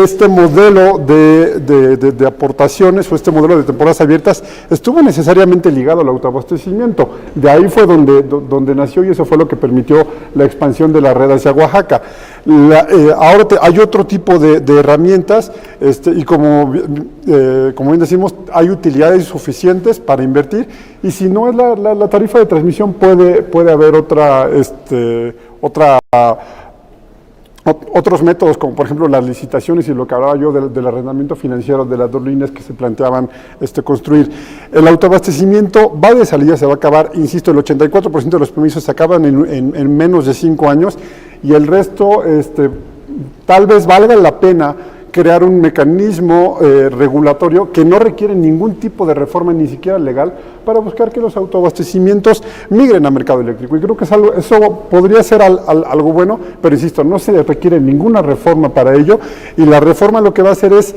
este modelo de aportaciones o este modelo de temporadas abiertas estuvo necesariamente ligado al autoabastecimiento. De ahí fue donde nació, y eso fue lo que permitió la expansión de la red hacia Oaxaca. Ahora hay otro tipo de herramientas, y como bien decimos, hay utilidades suficientes para invertir, y si no es la tarifa de transmisión, puede haber otra Otros métodos, como por ejemplo las licitaciones y lo que hablaba yo del arrendamiento financiero de las 2 líneas que se planteaban construir. El autoabastecimiento va de salida, se va a acabar, insisto, el 84% de los permisos se acaban en menos de 5 años y el resto tal vez valga la pena crear un mecanismo regulatorio que no requiere ningún tipo de reforma, ni siquiera legal, para buscar que los autoabastecimientos migren al mercado eléctrico. Y creo que eso podría ser algo bueno, pero insisto, no se requiere ninguna reforma para ello, y la reforma lo que va a hacer es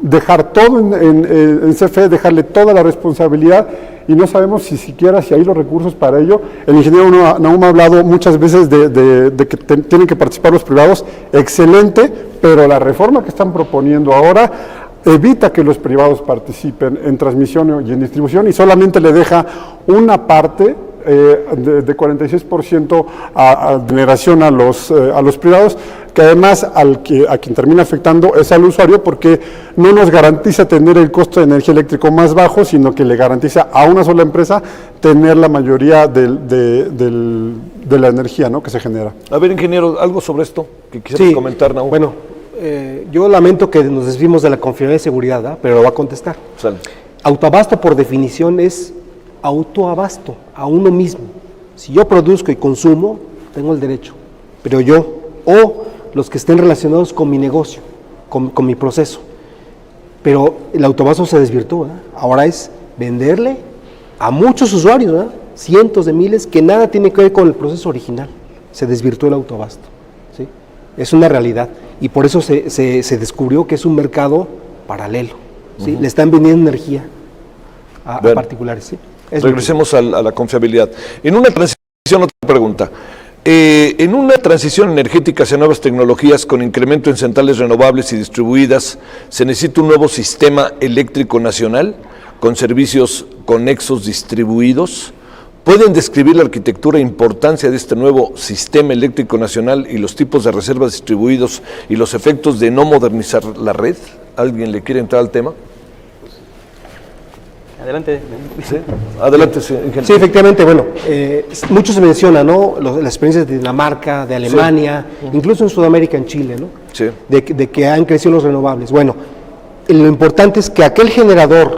dejar todo en CFE, dejarle toda la responsabilidad, y no sabemos si hay los recursos para ello. El ingeniero Nahum ha hablado muchas veces de que tienen que participar los privados, excelente, pero la reforma que están proponiendo ahora evita que los privados participen en transmisión y en distribución, y solamente le deja una parte de 46% a generación a los privados, que además a quien termina afectando es al usuario, porque no nos garantiza tener el costo de energía eléctrica más bajo, sino que le garantiza a una sola empresa tener la mayoría de la energía, ¿no?, que se genera. A ver, ingeniero, algo sobre esto que quisieras comentar, Nahum. Bueno, yo lamento que nos desvimos de la confiabilidad y seguridad, ¿verdad? Pero lo va a contestar. Sale. Autoabasto, por definición, es autoabasto a uno mismo. Si yo produzco y consumo, tengo el derecho, pero yo o los que estén relacionados con mi negocio, con mi proceso. Pero el autoabasto se desvirtuó, ¿verdad? Ahora es venderle a muchos usuarios, ¿verdad?, cientos de miles, que nada tiene que ver con el proceso original. Se desvirtuó el autoabasto, ¿sí? Es una realidad, y por eso se descubrió que es un mercado paralelo, ¿sí? Le están vendiendo energía a particulares, ¿sí? Regresemos a la confiabilidad. En una transición, otra pregunta. En una transición energética hacia nuevas tecnologías con incremento en centrales renovables y distribuidas, ¿se necesita un nuevo sistema eléctrico nacional con servicios conexos distribuidos? ¿Pueden describir la arquitectura e importancia de este nuevo sistema eléctrico nacional y los tipos de reservas distribuidos y los efectos de no modernizar la red? ¿Alguien le quiere entrar al tema? Adelante. ¿Sí? Adelante, sí, ingeniero. Sí, efectivamente, bueno, mucho se menciona, ¿no?, las experiencias de Dinamarca, de Alemania, incluso en Sudamérica, en Chile, ¿no?, Sí. de que han crecido los renovables. Bueno, lo importante es que aquel generador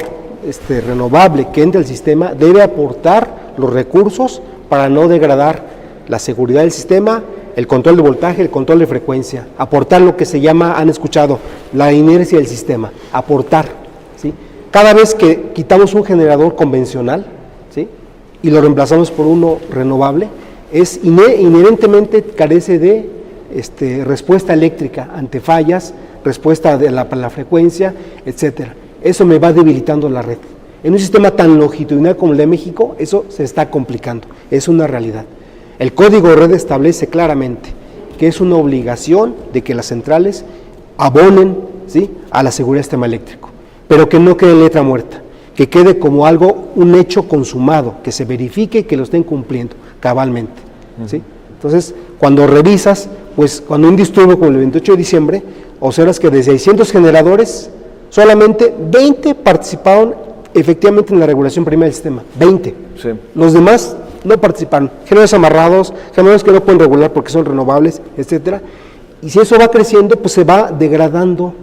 renovable que entre al sistema debe aportar los recursos para no degradar la seguridad del sistema, el control de voltaje, el control de frecuencia, aportar lo que se llama, han escuchado, la inercia del sistema, aportar, ¿sí? Cada vez que quitamos un generador convencional, ¿sí?, y lo reemplazamos por uno renovable, es inherentemente carece de respuesta eléctrica ante fallas, respuesta para la frecuencia, etcétera. Eso me va debilitando la red. En un sistema tan longitudinal como el de México, eso se está complicando, es una realidad. El código de red establece claramente que es una obligación de que las centrales abonen, ¿sí?, a la seguridad del sistema eléctrico, pero que no quede en letra muerta, que quede como algo, un hecho consumado, que se verifique y que lo estén cumpliendo cabalmente, ¿sí? Entonces, cuando revisas, pues cuando un disturbio como el 28 de diciembre, observas que de 600 generadores, solamente 20 participaron efectivamente en la regulación primaria del sistema, 20. Sí. Los demás no participaron, generadores amarrados, generadores que no pueden regular porque son renovables, etcétera. Y si eso va creciendo, pues se va degradando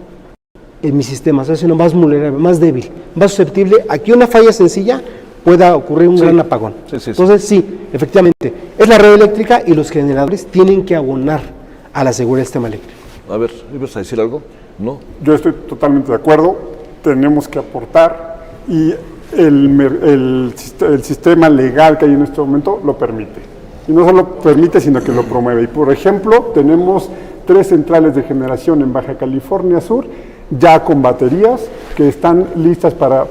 en mi sistema, se hace más vulnerable, más débil, más susceptible a que una falla sencilla pueda ocurrir un gran apagón. Entonces, sí, efectivamente, es la red eléctrica y los generadores tienen que abonar a la seguridad del sistema eléctrico. A ver, ¿ibas a decir algo? ¿No? Yo estoy totalmente de acuerdo, tenemos que aportar, y el sistema legal que hay en este momento lo permite. Y no solo permite, sino que lo promueve. Y por ejemplo, tenemos 3 centrales de generación en Baja California Sur, ya con baterías que están listas para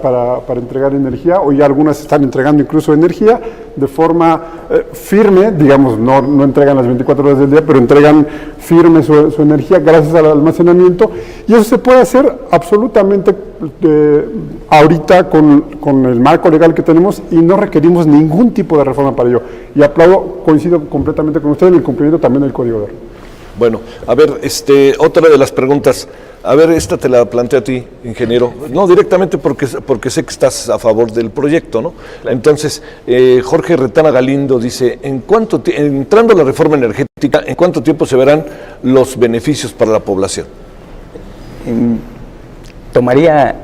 entregar energía, o ya algunas están entregando incluso energía de forma firme, digamos, no entregan las 24 horas del día, pero entregan firme su energía gracias al almacenamiento, y eso se puede hacer absolutamente ahorita con el marco legal que tenemos, y no requerimos ningún tipo de reforma para ello. Y coincido completamente con usted en el cumplimiento también del Código de Red. Bueno, a ver, otra de las preguntas, a ver, esta te la planteo a ti, ingeniero, no directamente porque sé que estás a favor del proyecto, ¿no? Entonces, Jorge Retana Galindo dice, entrando a la reforma energética, ¿en cuánto tiempo se verán los beneficios para la población? Tomaría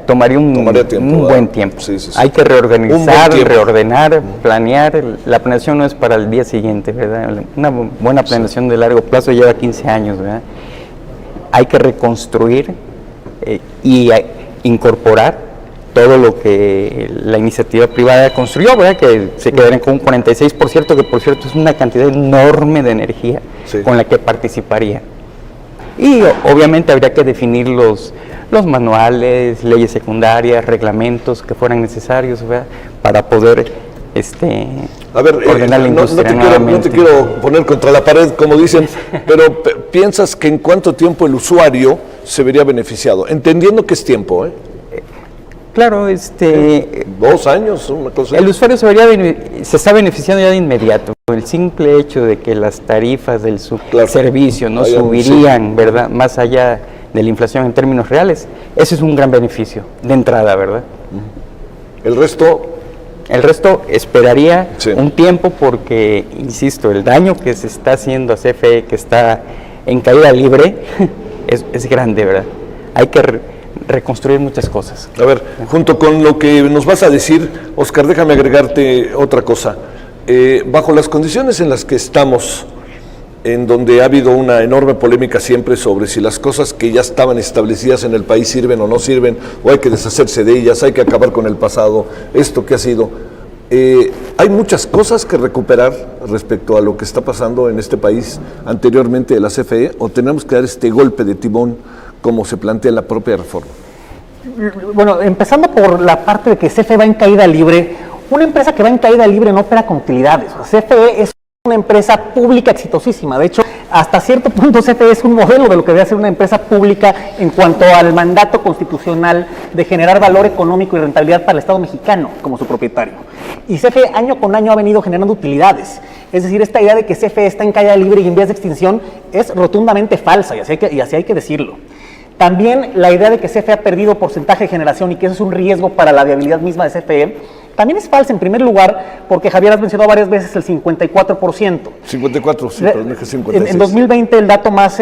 tiempo, un buen tiempo. Sí. Hay que reorganizar, reordenar, planear. La planeación no es para el día siguiente, ¿verdad? Una buena planeación de largo plazo lleva 15 años, ¿verdad? Hay que reconstruir y incorporar todo lo que la iniciativa privada construyó, ¿verdad? Que se quedarían con un 46%, que por cierto es una cantidad enorme de energía con la que participaría. Y obviamente habría que definir los manuales, leyes secundarias, reglamentos que fueran necesarios, ¿verdad? Para poder ordenar la industria nuevamente. No te quiero poner contra la pared, como dicen, pero ¿piensas que en cuánto tiempo el usuario se vería beneficiado? Entendiendo que es tiempo, ¿eh? Claro, 2 años, una cosa. El usuario se está beneficiando ya de inmediato. El simple hecho de que las tarifas del servicio no subirían, ¿verdad? Más allá de la inflación en términos reales, ese es un gran beneficio de entrada, ¿verdad? El resto esperaría un tiempo porque, insisto, el daño que se está haciendo a CFE, que está en caída libre, es grande, ¿verdad? Hay que reconstruir muchas cosas. A ver, junto con lo que nos vas a decir, Oscar, déjame agregarte otra cosa. Bajo las condiciones en las que estamos, en donde ha habido una enorme polémica siempre sobre si las cosas que ya estaban establecidas en el país sirven o no sirven, o hay que deshacerse de ellas, hay que acabar con el pasado, esto que ha sido. Hay muchas cosas que recuperar respecto a lo que está pasando en este país anteriormente de la CFE, o tenemos que dar este golpe de timón como se plantea en la propia reforma. Bueno, empezando por la parte de que CFE va en caída libre, una empresa que va en caída libre no opera con utilidades. O sea, CFE es una empresa pública exitosísima. De hecho, hasta cierto punto CFE es un modelo de lo que debe ser una empresa pública en cuanto al mandato constitucional de generar valor económico y rentabilidad para el Estado mexicano como su propietario. Y CFE año con año ha venido generando utilidades. Es decir, esta idea de que CFE está en caída libre y en vías de extinción es rotundamente falsa, y así hay que decirlo. También la idea de que CFE ha perdido porcentaje de generación y que eso es un riesgo para la viabilidad misma de CFE, también es falsa en primer lugar porque Javier has mencionado varias veces el 54%. 54, sí, pero no dije 56. En 2020 el dato más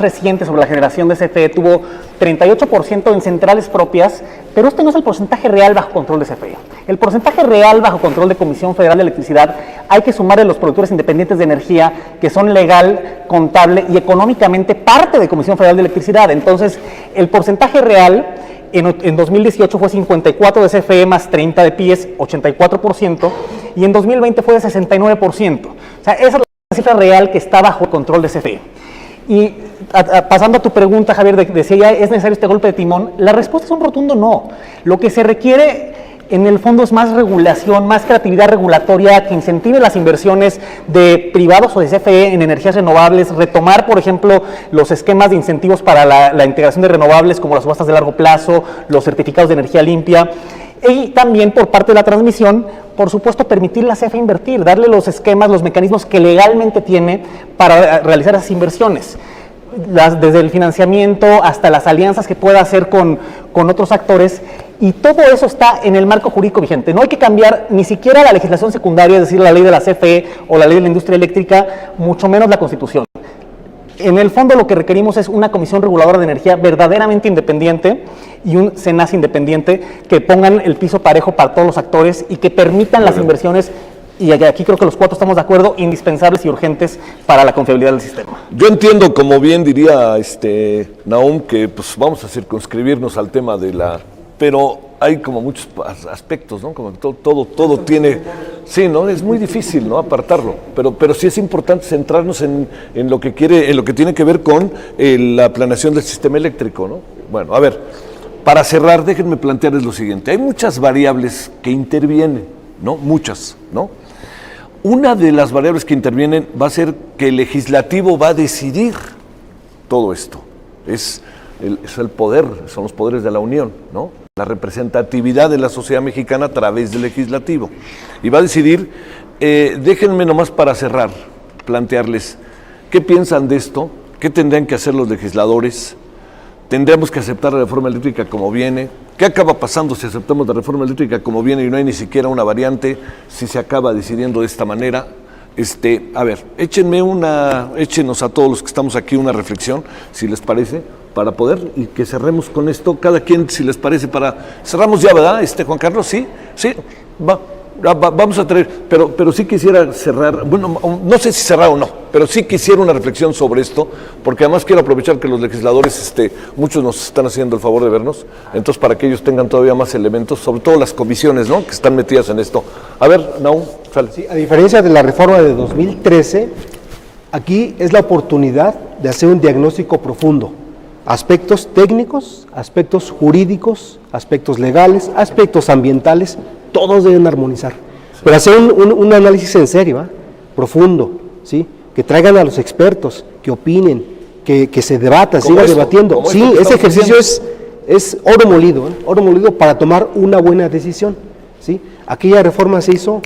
reciente sobre la generación de CFE tuvo 38% en centrales propias, pero este no es el porcentaje real bajo control de CFE. El porcentaje real bajo control de Comisión Federal de Electricidad hay que sumarle los productores independientes de energía que son legal, contable y económicamente parte de Comisión Federal de Electricidad. Entonces, el porcentaje real en 2018 fue 54 de CFE más 30 de PIES, 84%, y en 2020 fue de 69%. O sea, esa es la cifra real que está bajo el control de CFE. Y pasando a tu pregunta, Javier, de si ya es necesario este golpe de timón, la respuesta es un rotundo no. Lo que se requiere en el fondo es más regulación, más creatividad regulatoria que incentive las inversiones de privados o de CFE en energías renovables, retomar, por ejemplo, los esquemas de incentivos para la integración de renovables como las subastas de largo plazo, los certificados de energía limpia, y también por parte de la transmisión, por supuesto, permitir a la CFE invertir, darle los esquemas, los mecanismos que legalmente tiene para realizar esas inversiones. Desde el financiamiento hasta las alianzas que pueda hacer con otros actores, y todo eso está en el marco jurídico vigente. No hay que cambiar ni siquiera la legislación secundaria, es decir, la ley de la CFE o la ley de la industria eléctrica, mucho menos la Constitución. En el fondo lo que requerimos es una comisión reguladora de energía verdaderamente independiente y un SENACE independiente que pongan el piso parejo para todos los actores y que permitan las inversiones, y aquí creo que los cuatro estamos de acuerdo, indispensables y urgentes para la confiabilidad del sistema. Yo entiendo, como bien diría Nahum, que pues vamos a circunscribirnos al tema de la... Pero hay como muchos aspectos, ¿no? Como que todo tiene... Sí, ¿no? Es muy difícil, ¿no? Apartarlo. Pero sí es importante centrarnos en lo que tiene que ver con la planeación del sistema eléctrico, ¿no? Bueno, a ver, para cerrar, déjenme plantearles lo siguiente. Hay muchas variables que intervienen, ¿no? Muchas, ¿no? Una de las variables que intervienen va a ser que el legislativo va a decidir todo esto. Es el poder, son los poderes de la Unión, ¿no? La representatividad de la sociedad mexicana a través del legislativo. Y va a decidir, déjenme nomás para cerrar, plantearles, ¿qué piensan de esto? ¿Qué tendrían que hacer los legisladores? ¿Tendríamos que aceptar la reforma eléctrica como viene? ¿Qué acaba pasando si aceptamos la reforma eléctrica como viene y no hay ni siquiera una variante, si se acaba decidiendo de esta manera? A ver, échenos a todos los que estamos aquí una reflexión, si les parece, para poder, y que cerremos con esto, cada quien, si les parece, cerramos ya, ¿verdad, Juan Carlos? Sí, vamos a traer, pero sí quisiera cerrar, bueno, no sé si cerrar o no, pero sí quisiera una reflexión sobre esto, porque además quiero aprovechar que los legisladores, muchos nos están haciendo el favor de vernos, entonces para que ellos tengan todavía más elementos, sobre todo las comisiones, ¿no?, que están metidas en esto. A ver, Nahum, sale. Sí, a diferencia de la reforma de 2013, aquí es la oportunidad de hacer un diagnóstico profundo. Aspectos técnicos, aspectos jurídicos, aspectos legales, aspectos ambientales, todos deben armonizar. Sí. Pero hacer un análisis en serio, profundo, ¿sí? Que traigan a los expertos, que opinen, que se debata, siga debatiendo. Sí, ese ejercicio es oro molido para tomar una buena decisión. ¿Sí? Aquella reforma se hizo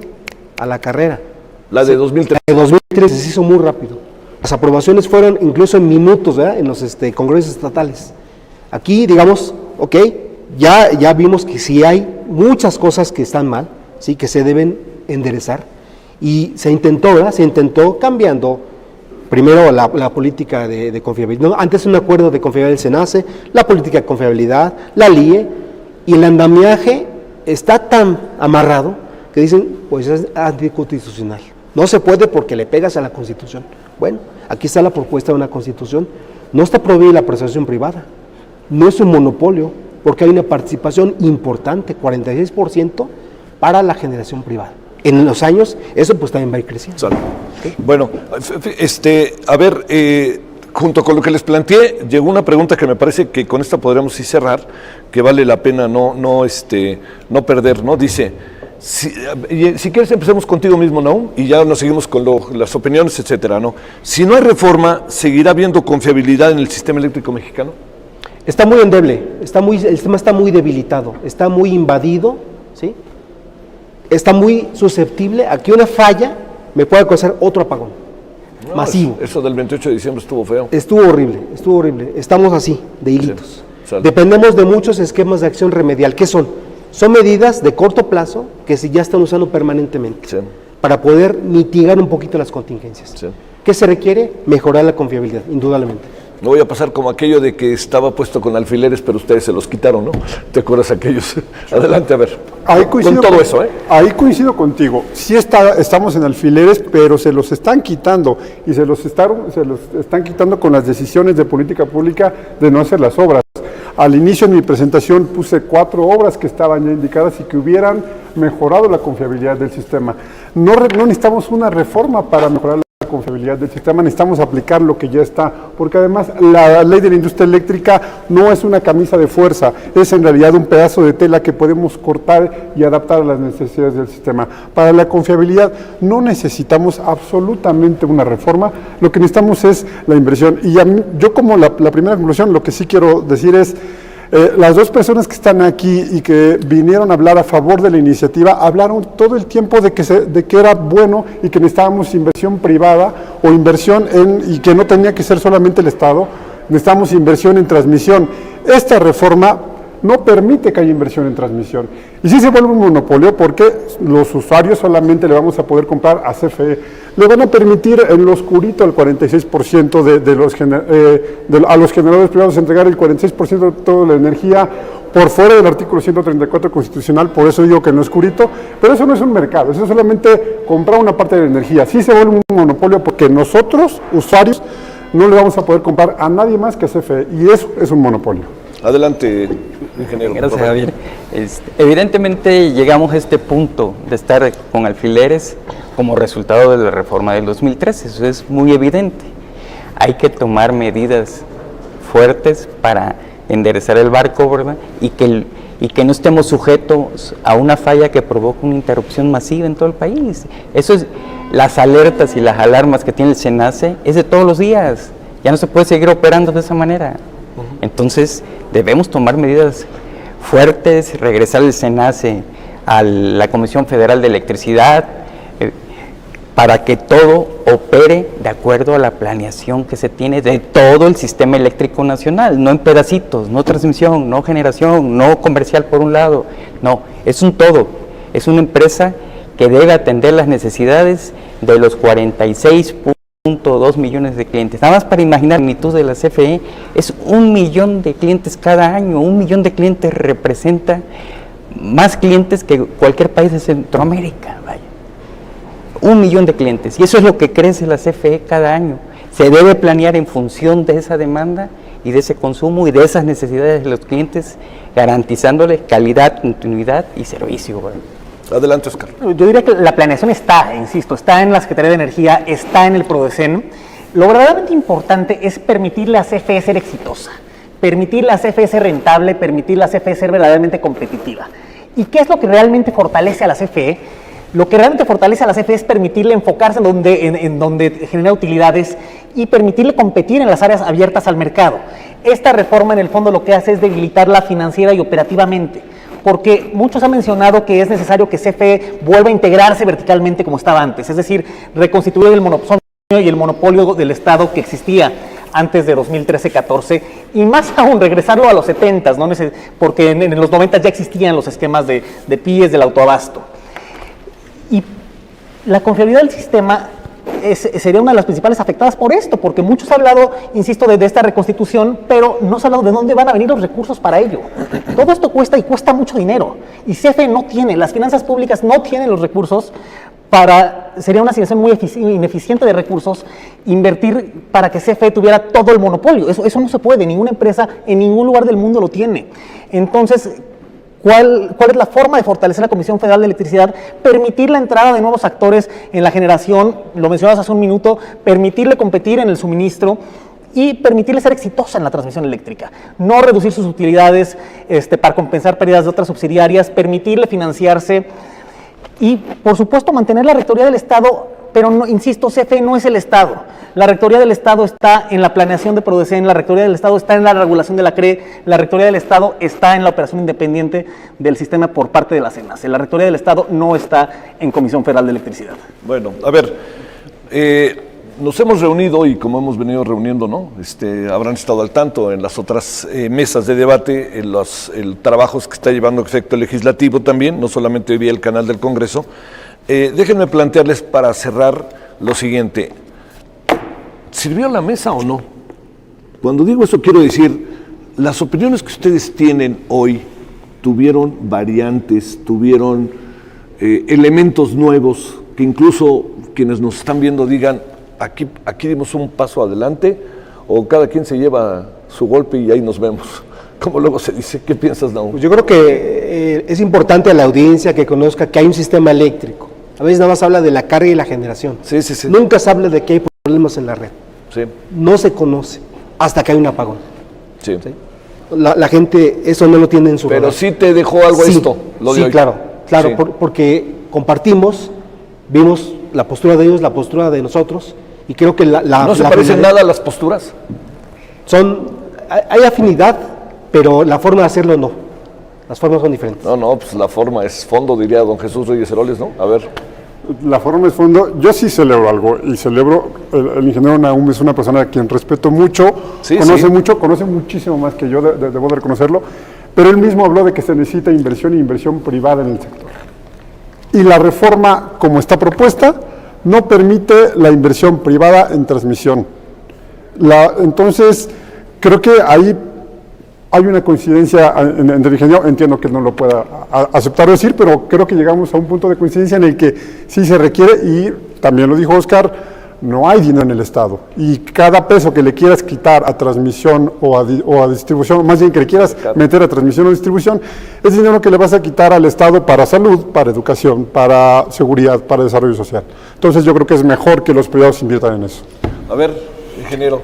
a la carrera. La de 2013. La de 2013 se hizo muy rápido. Las aprobaciones fueron incluso en minutos, ¿verdad?, en los congresos estatales. Aquí, digamos, ok, ya vimos que sí hay muchas cosas que están mal, sí, que se deben enderezar, y se intentó, ¿verdad?, se intentó cambiando primero la política de confiabilidad. No, antes un acuerdo de confiabilidad del SENACE, la política de confiabilidad, la LIE, y el andamiaje está tan amarrado que dicen, pues es anticonstitucional. No se puede porque le pegas a la Constitución. Bueno, aquí está la propuesta de una Constitución. No está prohibida la participación privada. No es un monopolio porque hay una participación importante, 46% para la generación privada. En los años, eso pues también va a ir creciendo. ¿Okay? Bueno, a ver, junto con lo que les planteé, llegó una pregunta que me parece que con esta podríamos sí cerrar, que vale la pena no perder, ¿no? Dice, si quieres empecemos contigo mismo, ¿no? Y ya nos seguimos con las opiniones, etcétera, ¿no? Si no hay reforma, ¿seguirá habiendo confiabilidad en el sistema eléctrico mexicano? Está muy endeble, el sistema está muy debilitado, está muy invadido, ¿sí? Está muy susceptible a que una falla me pueda causar otro apagón masivo. Eso del 28 de diciembre estuvo feo. Estuvo horrible. Estamos así, de hilitos. Sí, dependemos de muchos esquemas de acción remedial. ¿Qué son? Son medidas de corto plazo que se ya están usando permanentemente para poder mitigar un poquito las contingencias. Sí. ¿Qué se requiere? Mejorar la confiabilidad, indudablemente. No voy a pasar como aquello de que estaba puesto con alfileres, pero ustedes se los quitaron, ¿no? ¿Te acuerdas aquellos? Adelante, a ver. Ahí coincido con todo eso, Ahí coincido contigo. Sí estamos en alfileres, pero se los están quitando y se los están quitando con las decisiones de política pública de no hacer las obras. Al inicio de mi presentación puse 4 obras que estaban ya indicadas y que hubieran mejorado la confiabilidad del sistema. No necesitamos una reforma para mejorar la confiabilidad del sistema, necesitamos aplicar lo que ya está, porque además la ley de la industria eléctrica no es una camisa de fuerza, es en realidad un pedazo de tela que podemos cortar y adaptar a las necesidades del sistema. Para la confiabilidad no necesitamos absolutamente una reforma, lo que necesitamos es la inversión. Y yo como la primera conclusión, lo que sí quiero decir es, las 2 personas que están aquí y que vinieron a hablar a favor de la iniciativa hablaron todo el tiempo de que era bueno y que necesitábamos inversión privada o inversión y que no tenía que ser solamente el Estado, necesitamos inversión en transmisión. Esta reforma no permite que haya inversión en transmisión. Y sí se vuelve un monopolio porque los usuarios solamente le vamos a poder comprar a CFE. Le van a permitir en lo oscurito el 46% a los generadores privados entregar el 46% de toda la energía por fuera del artículo 134 constitucional, por eso digo que en lo oscurito, pero eso no es un mercado, eso es solamente comprar una parte de la energía. Sí se vuelve un monopolio porque nosotros, usuarios, no le vamos a poder comprar a nadie más que a CFE y eso es un monopolio. Adelante, ingeniero. Gracias, Javier. Evidentemente llegamos a este punto de estar con alfileres como resultado de la reforma del 2013, eso es muy evidente. Hay que tomar medidas fuertes para enderezar el barco, ¿verdad? Y que no estemos sujetos a una falla que provoca una interrupción masiva en todo el país. Eso es, las alertas y las alarmas que tiene el SENACE es de todos los días, ya no se puede seguir operando de esa manera. Entonces debemos tomar medidas fuertes, regresar el SENACE a la Comisión Federal de Electricidad para que todo opere de acuerdo a la planeación que se tiene de todo el sistema eléctrico nacional, no en pedacitos, no transmisión, no generación, no comercial por un lado, no, es un todo, es una empresa que debe atender las necesidades de los 46.2 millones de clientes. Nada más para imaginar la magnitud de la CFE, es 1 millón de clientes cada año. 1 millón de clientes representa más clientes que cualquier país de Centroamérica, vaya. 1 millón de clientes, y eso es lo que crece la CFE cada año. Se debe planear en función de esa demanda y de ese consumo y de esas necesidades de los clientes, garantizándoles calidad, continuidad y servicio, vaya. Adelante, Oscar. Yo diría que la planeación está, insisto, está en la Secretaría de Energía, está en el PRODECEN. Lo verdaderamente importante es permitirle a CFE ser exitosa, permitirle a CFE ser rentable, permitirle a CFE ser verdaderamente competitiva. ¿Y qué es lo que realmente fortalece a la CFE? Lo que realmente fortalece a la CFE es permitirle enfocarse en donde genera utilidades y permitirle competir en las áreas abiertas al mercado. Esta reforma en el fondo lo que hace es debilitarla financiera y operativamente, porque muchos han mencionado que es necesario que CFE vuelva a integrarse verticalmente como estaba antes, es decir, reconstituir el monopolio y el monopolio del Estado que existía antes de 2013-14, y más aún regresarlo a los 70s, ¿no? Porque en los 90 ya existían los esquemas de PIEs del autoabasto. Y la confiabilidad del sistema sería una de las principales afectadas por esto, porque muchos han hablado, insisto, de esta reconstitución, pero no se ha hablado de dónde van a venir los recursos para ello. Todo esto cuesta y cuesta mucho dinero, y CFE no tiene, las finanzas públicas no tienen los recursos sería una asignación muy ineficiente de recursos invertir para que CFE tuviera todo el monopolio. Eso no se puede, ninguna empresa en ningún lugar del mundo lo tiene. Entonces, ¿cuál es la forma de fortalecer la Comisión Federal de Electricidad? Permitir la entrada de nuevos actores en la generación, lo mencionabas hace un minuto, permitirle competir en el suministro y permitirle ser exitosa en la transmisión eléctrica. No reducir sus utilidades para compensar pérdidas de otras subsidiarias, permitirle financiarse y, por supuesto, mantener la rectoría del Estado, pero, no, insisto, CFE no es el Estado. La rectoría del Estado está en la planeación de PRODECEN, la rectoría del Estado está en la regulación de la CRE, la rectoría del Estado está en la operación independiente del sistema por parte de la CENACE. La rectoría del Estado no está en Comisión Federal de Electricidad. Bueno, a ver, nos hemos reunido y como hemos venido reuniendo, ¿no? Habrán estado al tanto en las otras mesas de debate, en los trabajos que está llevando efecto el legislativo también, no solamente vía el canal del Congreso. Déjenme plantearles para cerrar lo siguiente. ¿Sirvió la mesa o no? Cuando digo eso quiero decir, las opiniones que ustedes tienen hoy tuvieron variantes, tuvieron elementos nuevos que incluso quienes nos están viendo digan, aquí dimos un paso adelante, o cada quien se lleva su golpe y ahí nos vemos. Como luego se dice, ¿qué piensas, Naum? Pues yo creo que es importante a la audiencia que conozca que hay un sistema eléctrico. A veces nada más habla de la carga y la generación. Sí, sí, sí. Nunca se habla de que hay problemas en la red. Sí. No se conoce hasta que hay un apagón. Sí. ¿Sí? La gente eso no lo tiene en su Pero radar. sí te dejó algo Sí, esto, lo de sí, hoy. claro, Sí. porque compartimos, vimos la postura de ellos, la postura de nosotros, y creo que ¿No se parecen nada las posturas? hay afinidad, pero la forma de hacerlo no. Las formas son diferentes. No, pues la forma es fondo, diría don Jesús Reyes Heroles, ¿no? A ver. La forma es fondo. Yo sí celebro algo y celebro, el ingeniero Naum es una persona a quien respeto mucho, Sí, conoce sí. mucho, conoce muchísimo más que yo, debo de reconocerlo, pero él mismo habló de que se necesita inversión y inversión privada en el sector. Y la reforma, como está propuesta, no permite la inversión privada en transmisión. Entonces, creo que ahí hay una coincidencia entre el ingeniero, entiendo que él no lo pueda aceptar o decir, pero creo que llegamos a un punto de coincidencia en el que sí se requiere, y también lo dijo Oscar, no hay dinero en el Estado, y cada peso que le quieras quitar a transmisión o a distribución, más bien que le quieras meter a transmisión o distribución, es dinero que le vas a quitar al Estado para salud, para educación, para seguridad, para desarrollo social. Entonces yo creo que es mejor que los privados inviertan en eso. A ver, ingeniero.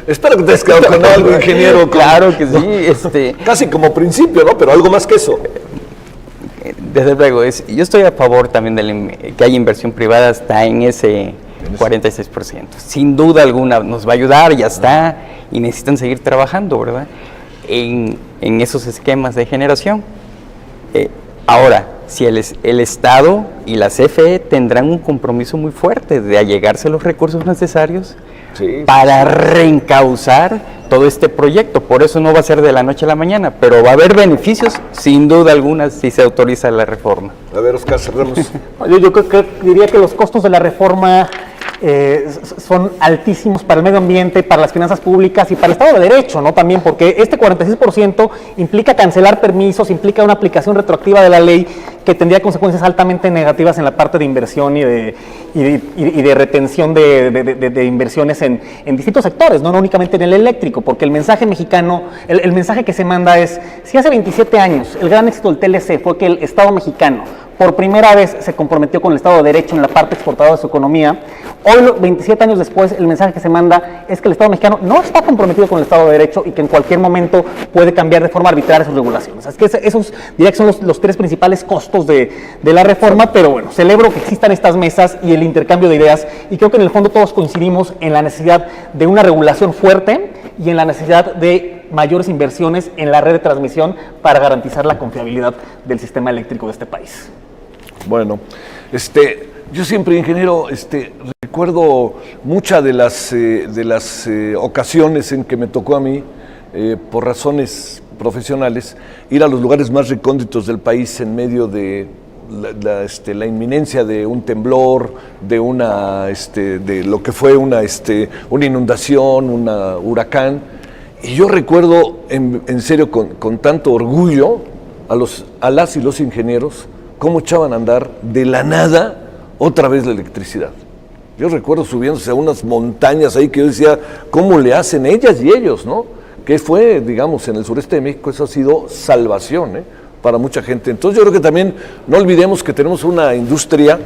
Espero que te hayas quedado con algo, ingeniero. Claro que sí. Casi como principio, ¿no? Pero algo más que eso. Desde luego, yo estoy a favor también de que haya inversión privada, está en ese 46%. Sin duda alguna nos va a ayudar, ya está, y necesitan seguir trabajando, ¿verdad? En esos esquemas de generación. Ahora, si el Estado y la CFE tendrán un compromiso muy fuerte de allegarse los recursos necesarios para reencauzar todo este proyecto. Por eso no va a ser de la noche a la mañana, pero va a haber beneficios, sin duda alguna, si se autoriza la reforma. A ver, Oscar, cerramos. Yo creo que diría que los costos de la reforma son altísimos para el medio ambiente, para las finanzas públicas y para el Estado de Derecho, ¿no? También porque este 46% implica cancelar permisos, implica una aplicación retroactiva de la ley que tendría consecuencias altamente negativas en la parte de inversión y de retención de inversiones en distintos sectores, no únicamente en el eléctrico, porque el mensaje mexicano, el mensaje que se manda es, si hace 27 años el gran éxito del TLC fue que el Estado mexicano por primera vez se comprometió con el Estado de Derecho en la parte exportadora de su economía, hoy, 27 años después, el mensaje que se manda es que el Estado mexicano no está comprometido con el Estado de Derecho y que en cualquier momento puede cambiar de forma arbitraria sus regulaciones. Así que esos diría que son los tres principales costos de la reforma, pero bueno, celebro que existan estas mesas y el intercambio de ideas, y creo que en el fondo todos coincidimos en la necesidad de una regulación fuerte y en la necesidad de mayores inversiones en la red de transmisión para garantizar la confiabilidad del sistema eléctrico de este país. Bueno, yo siempre, ingeniero, recuerdo muchas de las ocasiones en que me tocó a mí, por razones profesionales, ir a los lugares más recónditos del país en medio de la inminencia de un temblor, de lo que fue una inundación, un huracán. Y yo recuerdo en serio con tanto orgullo a las y los ingenieros cómo echaban a andar de la nada otra vez la electricidad. Yo recuerdo subiéndose a unas montañas ahí que yo decía, ¿cómo le hacen ellas y ellos, no? Que fue, digamos, en el sureste de México, eso ha sido salvación, para mucha gente. Entonces yo creo que también no olvidemos que tenemos una industria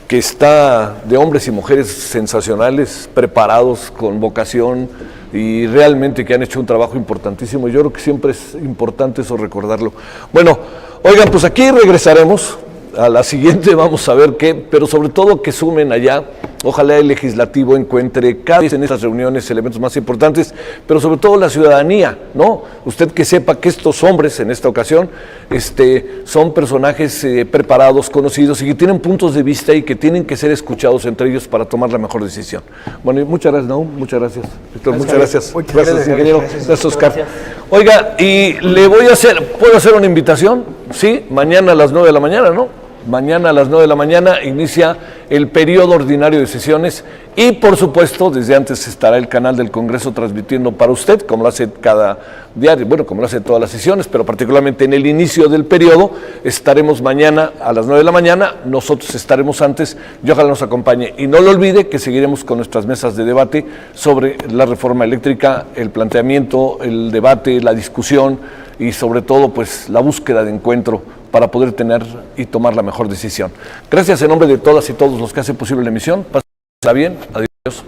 que está de hombres y mujeres sensacionales, preparados, con vocación y realmente que han hecho un trabajo importantísimo. Yo creo que siempre es importante eso recordarlo. Bueno, oigan, pues aquí regresaremos a la siguiente, vamos a ver qué, pero sobre todo que sumen allá. Ojalá el legislativo encuentre cada vez en estas reuniones elementos más importantes, pero sobre todo la ciudadanía, ¿no? Usted que sepa que estos hombres, en esta ocasión, son personajes preparados, conocidos y que tienen puntos de vista y que tienen que ser escuchados entre ellos para tomar la mejor decisión. Bueno, y muchas gracias, Naum, muchas gracias. Víctor, muchas gracias. Gracias, ingeniero. Gracias, Oscar. Oiga, y ¿puedo hacer una invitación? Sí, mañana a las 9 de la mañana, ¿no? Mañana a las 9 de la mañana inicia el periodo ordinario de sesiones y, por supuesto, desde antes estará el canal del Congreso transmitiendo para usted, como lo hace cada diario, bueno, como lo hace todas las sesiones, pero particularmente en el inicio del periodo estaremos mañana a las 9 de la mañana, nosotros estaremos antes y ojalá nos acompañe. Y no lo olvide que seguiremos con nuestras mesas de debate sobre la reforma eléctrica, el planteamiento, el debate, la discusión y sobre todo pues la búsqueda de encuentro para poder tener y tomar la mejor decisión. Gracias en nombre de todas y todos los que hacen posible la emisión. Pásenla bien. Adiós.